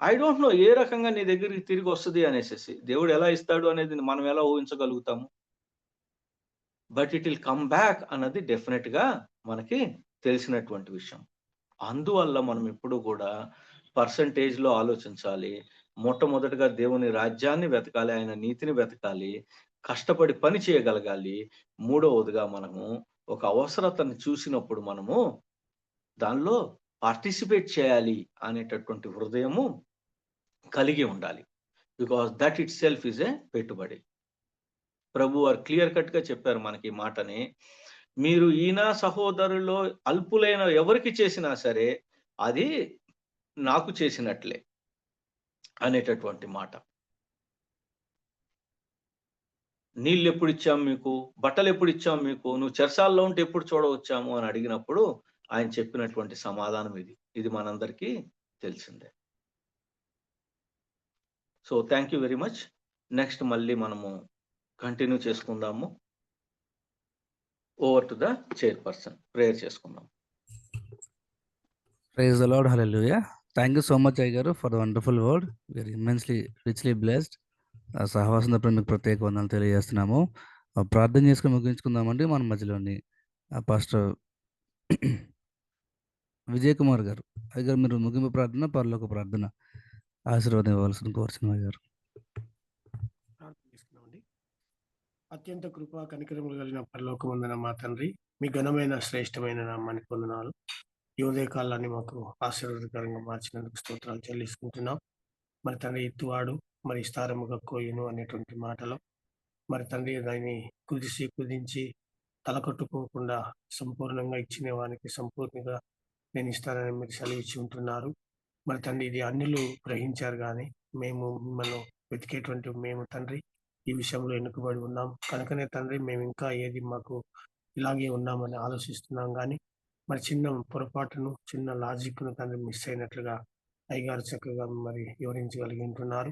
ఐ డోంట్ నో ఏ రకంగా నీ దగ్గరికి తిరిగి వస్తుంది అనేసి. దేవుడు ఎలా ఇస్తాడు అనేది మనం ఎలా ఊహించగలుగుతాము? But it will come back అన్నది డెఫినెట్ గా మనకి తెలిసినటువంటి విషయం. అందువల్ల మనం ఎప్పుడు కూడా పర్సంటేజ్ లో ఆలోచించాలి. మొట్టమొదటిగా దేవుని రాజ్యాన్ని వెతకాలి, ఆయన నీతిని వెతకాలి, కష్టపడి పని చేయగలగాలి. మూడవదిగా మనము ఒక అవసరతను చూసినప్పుడు మనము దానిలో పార్టిసిపేట్ చేయాలి అనేటటువంటి హృదయము కలిగి ఉండాలి. Because that it self is a పెట్టుబడి. ప్రభు వారు క్లియర్ కట్ గా చెప్పారు మనకి ఈ మాటని. మీరు ఈయన సహోదరులో అల్పులైన ఎవరికి చేసినా సరే అది నాకు చేసినట్లే అనేటటువంటి మాట. నీళ్ళు ఎప్పుడు ఇచ్చాం మీకు, బట్టలు ఎప్పుడు ఇచ్చాం మీకు, నువ్వు చెరసాల్లో ఉంటే ఎప్పుడు చూడవచ్చాము అని అడిగినప్పుడు ఆయన చెప్పినటువంటి సమాధానం ఇది మనందరికీ తెలిసిందే. So thank you very much. Next మళ్ళీ మనము కంటిన్యూ చేసుకుందాము. Over to the chairperson, prayer చేసుకుందాం. Praise the Lord. Hallelujah. Thank you so much, Aygaru, for the wonderful word. We are immensely, richly blessed. ఆ సహవాసం తరపున మీకు ప్రత్యేక వందనాలు తెలియజేస్తున్నాము. ప్రార్థన చేసుకుని ముగించుకుందామండి. మన మధ్యలోని పాస్టర్ విజయ్ కుమార్ గారు, అయ్యగారు మీరు ముగింపు ప్రార్థన, పరలోక ప్రార్థన ఆశీర్వాదం ఇవ్వాల్సిన కోరుచున్నాం. అయ్యగారు ప్రార్థన చేసుకున్నామండి. అత్యంత కృపా కనికరములు కలిగిన పరలోకమందున మా తండ్రి, మీ ఘనమైన శ్రేష్టమైన నామానికి వందనాలు. ఈ ఉదయకాలాన్ని మాకు ఆశీర్వాదకరంగా మార్చినందుకు స్తోత్రాలు చెల్లించుకుంటున్నాం. మరి తండ్రి, ఎత్తువాడు మరి స్థారముగా కోయును అనేటువంటి మాటలో మరి తండ్రి దాన్ని కుదించి తలకట్టుకోకుండా సంపూర్ణంగా ఇచ్చిన వానికి సంపూర్ణంగా నేను ఇస్తానని మీరు సెలవిచ్చి ఉంటున్నారు. మరి తండ్రి, ఇది అన్యులు గ్రహించారు కానీ మేము మిమ్మల్ని వెతికేటువంటి మేము తండ్రి ఈ విషయంలో వెనుకబడి ఉన్నాం కనుకనే తండ్రి, మేము ఇంకా ఏది మాకు ఇలాగే ఉన్నామని ఆలోచిస్తున్నాం. కానీ మరి చిన్న పొరపాటును, చిన్న లాజిక్ను తండ్రి మిస్ అయినట్లుగా అయ్యగారు చక్కగా మరి వివరించగలిగి ఉంటున్నారు.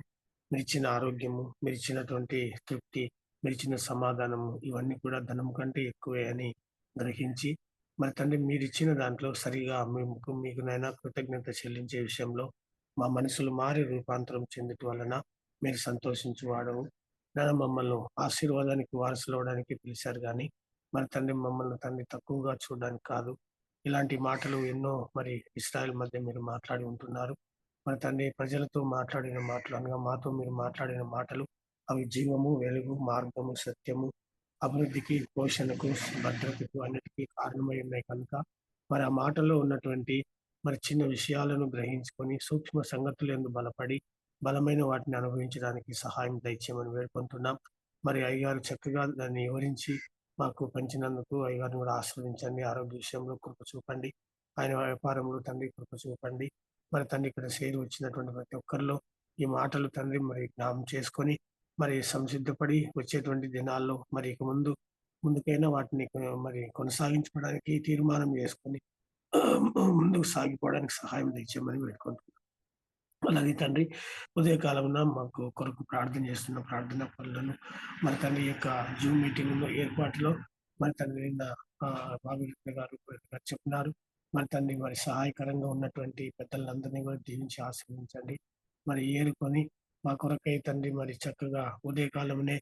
మీరు ఇచ్చిన ఆరోగ్యము, మీరు ఇచ్చినటువంటి తృప్తి, మీరు ఇచ్చిన సమాధానము, ఇవన్నీ కూడా ధనం కంటే ఎక్కువే అని గ్రహించి మరి తండ్రి మీరు ఇచ్చిన దాంట్లో సరిగా మీకు నైనా కృతజ్ఞత చెల్లించే విషయంలో మా మనసులు మారి రూపాంతరం చెందటం వలన మీరు సంతోషించు వాడవు. నేను మమ్మల్ని ఆశీర్వాదానికి వారసులవడానికి పిలిచారు కానీ మరి తండ్రి మమ్మల్ని తండ్రి తక్కువగా చూడడానికి కాదు. ఇలాంటి మాటలు ఎన్నో మరి ఇశ్రాయేల్ మధ్య మీరు మాట్లాడి ఉంటున్నారు. మరి తండ్రి ప్రజలతో మాట్లాడిన మాటలు అనగా మాతో మీరు మాట్లాడిన మాటలు అవి జీవము, వెలుగు, మార్గము, సత్యము, అభివృద్ధికి, పోషణకు, భద్రతకు అన్నిటికీ కారణమై ఉన్నాయి కనుక మరి ఆ మాటల్లో ఉన్నటువంటి మరి చిన్న విషయాలను గ్రహించుకొని సూక్ష్మ సంగతులు ఎందు బలపడి బలమైన వాటిని అనుభవించడానికి సహాయం దయచేయమని వేడుకుంటున్నాం. మరి అయ్యగారు చక్కగా దాన్ని వివరించి మాకు పంచినందుకు అయ్యగారిని కూడా ఆస్వాదించండి. ఆరోగ్య విషయంలో కృప చూపండి. ఆయన వ్యాపారంలో తండ్రి కృప చూపండి. మరి తండ్రి ఇక్కడ చేరి వచ్చినటువంటి ప్రతి ఒక్కరిలో ఈ మాటలు తండ్రి మరి జ్ఞాపకం చేసుకొని మరి సంసిద్ధపడి వచ్చేటువంటి దినాల్లో మరి ఇక ముందు ముందుకైనా వాటిని మరి కొనసాగించుకోవడానికి తీర్మానం చేసుకొని ముందుకు సాగిపోవడానికి సహాయం దయచేయమని వేడుకుంటున్నాను. అలాగే తండ్రి ఉదయకాలమున మాకు కొరకు ప్రార్థన చేస్తున్న ప్రార్థన పనులను మరి తండ్రి యొక్క జూమ్ మీటింగ్ ఏర్పాటులో మరి తండ్రి బాబు గారు చెప్పినారు. మరి తండ్రి మరి సహాయకరంగా ఉన్నటువంటి పెద్దలందరినీ కూడా దీవించి ఆశీర్వదించండి. మరి ఏరుకొని మా కొరకై తండ్రి మరి చక్కగా ఉదయకాలమునే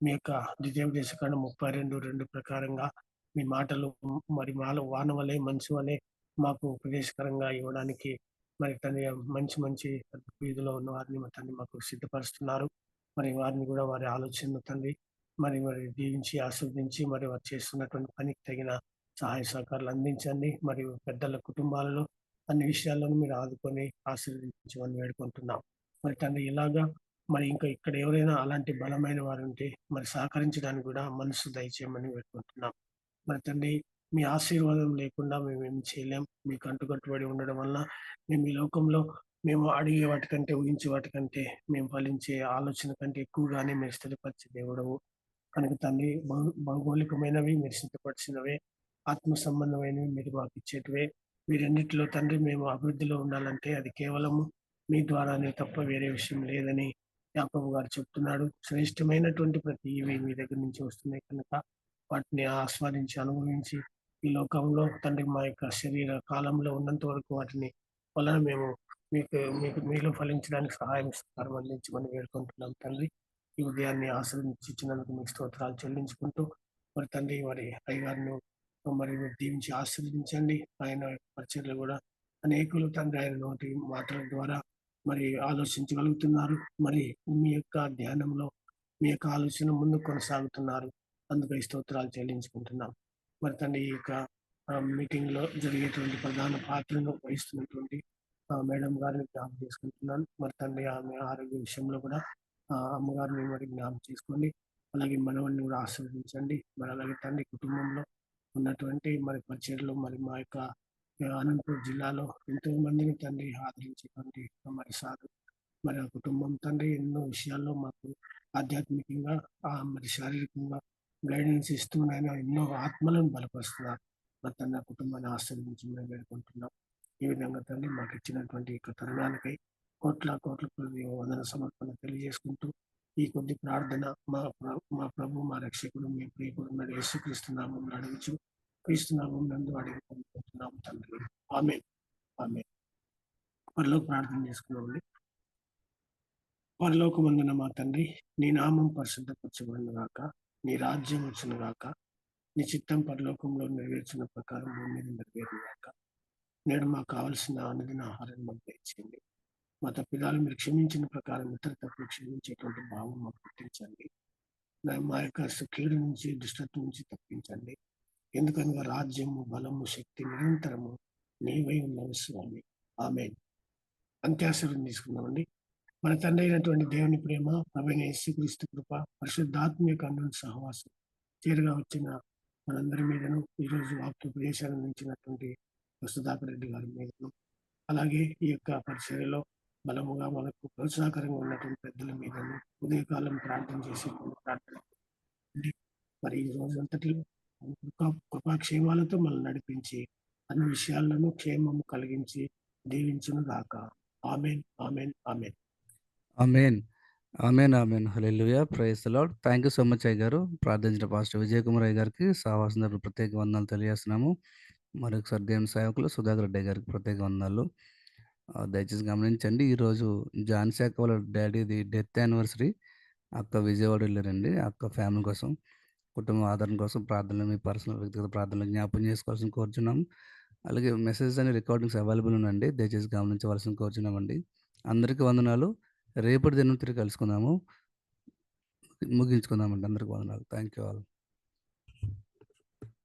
మీ యొక్క ద్వితీయోపదేశకాండం 32:2 ప్రకారంగా మీ మాటలు మరి మాలో వాన వలె మంచు వలె మాకు ఉపదేశకరంగా ఇవ్వడానికి మరి తండ్రి మంచి మంచి వీధిలో ఉన్న వారిని మరి తండ్రి మాకు సిద్ధపరుస్తున్నారు. మరి వారిని కూడా వారి ఆలోచన తండ్రి మరి దీవించి ఆస్వాదించి మరి వారు చేస్తున్నటువంటి పనికి తగిన సహాయ సహకారాలు అందించండి. మరియు పెద్దల కుటుంబాలలో అన్ని విషయాలను మీరు ఆదుకొని ఆశీర్వదించమని వేడుకుంటున్నాం. మరి తండ్రి ఇలాగా మరి ఇంకా ఇక్కడ ఎవరైనా అలాంటి బలమైన వారు ఉంటే మరి సహకరించడానికి కూడా మనసు దయచేయమని వేడుకుంటున్నాం. మరి తండ్రి మీ ఆశీర్వాదం లేకుండా మేమేం చేయలేం. మీకు అంటుకట్టుబడి ఉండడం వల్ల మేము ఈ లోకంలో మేము అడిగే వాటికంటే ఊహించే వాటికంటే మేము ఫలించే ఆలోచన కంటే ఎక్కువగానే మీరు స్థిరపరిచే దేవుడవు కనుక తండ్రి భౌగోళికమైనవి మీరు సిద్ధపరిచినవే, ఆత్మ సంబంధమైనవి మీరు మాకు ఇచ్చేటివే. వీరన్నిటిలో తండ్రి మేము అభివృద్ధిలో ఉండాలంటే అది కేవలము మీ ద్వారానే తప్ప వేరే విషయం లేదని యాకోబు గారు చెప్తున్నాడు. శ్రేష్టమైనటువంటి ప్రతి ఇవి మీ దగ్గర నుంచి వస్తున్నాయి కనుక వాటిని ఆస్వాదించి అనుభవించి ఈ లోకంలో తండ్రి మా యొక్క శరీర కాలంలో ఉన్నంత వరకు వాటిని వలన మేము మీకు మీకు మీలో ఫలించడానికి సహాయం అందించమని వేడుకుంటున్నాం తండ్రి. ఈ ఉదయాన్ని ఆశ్రయించి ఇచ్చినందుకు మీకు స్తోత్రాలు చెల్లించుకుంటూ మరి తండ్రి వారి అయ్యగారిని మరి మీరు దీవించి ఆశీర్వదించండి. ఆయన పరిచర్లు కూడా అనేకులు తండ్రి ఆయన నోటి మాటల ద్వారా మరి ఆలోచించగలుగుతున్నారు. మరి మీ యొక్క ధ్యానంలో మీ యొక్క ఆలోచన ముందు కొనసాగుతున్నారు. అందుకై స్తోత్రాలు చెల్లించుకుంటున్నాం. మరి తండ్రి ఈ యొక్క మీటింగ్ లో జరిగేటువంటి ప్రధాన పాత్రను వహిస్తున్నటువంటి మేడం గారిని జ్ఞాపకం చేసుకుంటున్నాను. మరి తండ్రి ఆమె ఆరోగ్య విషయంలో కూడా అమ్మగారిని మరి జ్ఞాపకం చేసుకోండి. అలాగే మనవాడిని కూడా ఆశీర్వదించండి. మరి అలాగే తండ్రి కుటుంబంలో ఉన్నటువంటి మరి పరిచర్లు మరి మా యొక్క అనంతపురం జిల్లాలో ఎంతో మందిని తండ్రి ఆదరించేటువంటి మరి సాధు మరి ఆ కుటుంబం తండ్రి ఎన్నో విషయాల్లో మాకు ఆధ్యాత్మికంగా మరి శారీరకంగా గైడెన్స్ ఇస్తూ ఆయన ఎన్నో ఆత్మలను బలపరుస్తున్నారు. మరి తండ్రి ఆ కుటుంబాన్ని ఆశీర్వదించి మేము వేడుకుంటున్నాం. ఈ విధంగా తండ్రి మాకు ఇచ్చినటువంటి యొక్క తరుణానికై కోట్ల వందన సమర్పణ తెలియజేసుకుంటూ ఈ కొద్ది ప్రార్థన మా ప్రభు మా రక్షకుడు మీ ప్రియకుడు యేసుక్రీస్తున్నాము అడుగుచు క్రీస్తునామం నందు అడిగి పొందుకుంటున్నాం తండ్రి. ఆమేన్. ఆమేన్. పరలోక ప్రార్థన చేసుకున్నామండి. పరలోకమందున మా తండ్రి, నీ నామం పరిశుద్ధపరచబడును గాక, నీ రాజ్యం వచ్చును గాక, నీ చిత్తం పరలోకంలో నెరవేర్చిన ప్రకారం భూమి మీద నెరవేరును గాక. నేడు మాకు కావలసిన అనుదిన ఆహారాన్ని మాకు దయచేయండి. మా తప్పిదాలు మీరు క్షమించిన ప్రకారం ఇతర తప్పులు క్షమించేటువంటి భావం మాకు పుట్టించండి. మా యొక్క కీడు నుంచి దుష్టత్వం నుంచి తప్పించండి. ఎందుకనగా రాజ్యము బలము శక్తి నిరంతరము నీవై ఉన్న స్వామి. ఆమేన్. అంత్యాశీర్వాదం తీసుకున్నామండి. మన తండ్రి అయినటువంటి దేవుని ప్రేమ, ప్రభువైన యేసుక్రీస్తు కృప, పరిశుద్ధాత్మ యొక్క అన్యోన్య సహవాసం చేరుగా వచ్చిన మనందరి మీదను, ఈరోజు వాక్యోపదేశాన్ని అందించినటువంటి సుధాకర్ రెడ్డి గారి మీదను, అలాగే ఈ యొక్క పరిచర్యలో బలముగా మనకు ప్రోత్సాహకరంగా ఉన్నటువంటి పెద్దల మీదను ఉదయకాలం ప్రార్థన చేసి ప్రార్థన మరి ఈ రోజు అంతటిలో కృపాక్షేమాలతో మనం నడిపించి అన్ని విషయాలను క్షేమము కలిగించి దీవించును గాక. ఆమేన్. ఆమేన్. ఆమేన్. ఆమేన్. ఆమేన్. ఆమేన్. హల్లెలూయా. Praise the Lord. Thank you so much అయ్య గారు. ప్రార్థించిన పాస్టర్ విజయ్ కుమార్ అయ్య గారికి సహవాసం తరపున ప్రత్యేక వందనాలు తెలియజేస్తున్నాము. మరొకసారి దేవుని సేవకులు సుధాకర్ రెడ్డి గారికి ప్రత్యేక వందనాలు. దయచేసి గమనించండి, ఈరోజు ఝాన్సీ అక్క వాళ్ళ డాడీది డెత్ యానివర్సరీ. అక్క విజయవాడ వెళ్ళారండి. అక్క ఫ్యామిలీ కోసం, కుటుంబ ఆదరణ కోసం ప్రార్థనలు, మీ పర్సనల్ వ్యక్తిగత ప్రార్థనలు జ్ఞాపకం చేసుకోవాల్సిన కోరుచున్నాం. అలాగే మెసేజెస్ అని రికార్డింగ్స్ అవైలబుల్ ఉందండి, దయచేసి గమనించవలసిన కోరుచున్నామండి. అందరికీ వందనాలు. రేపటి దినం తిరిగి కలుసుకుందాము, ముగించుకుందామండి. అందరికీ వందనాలు. Thank you all.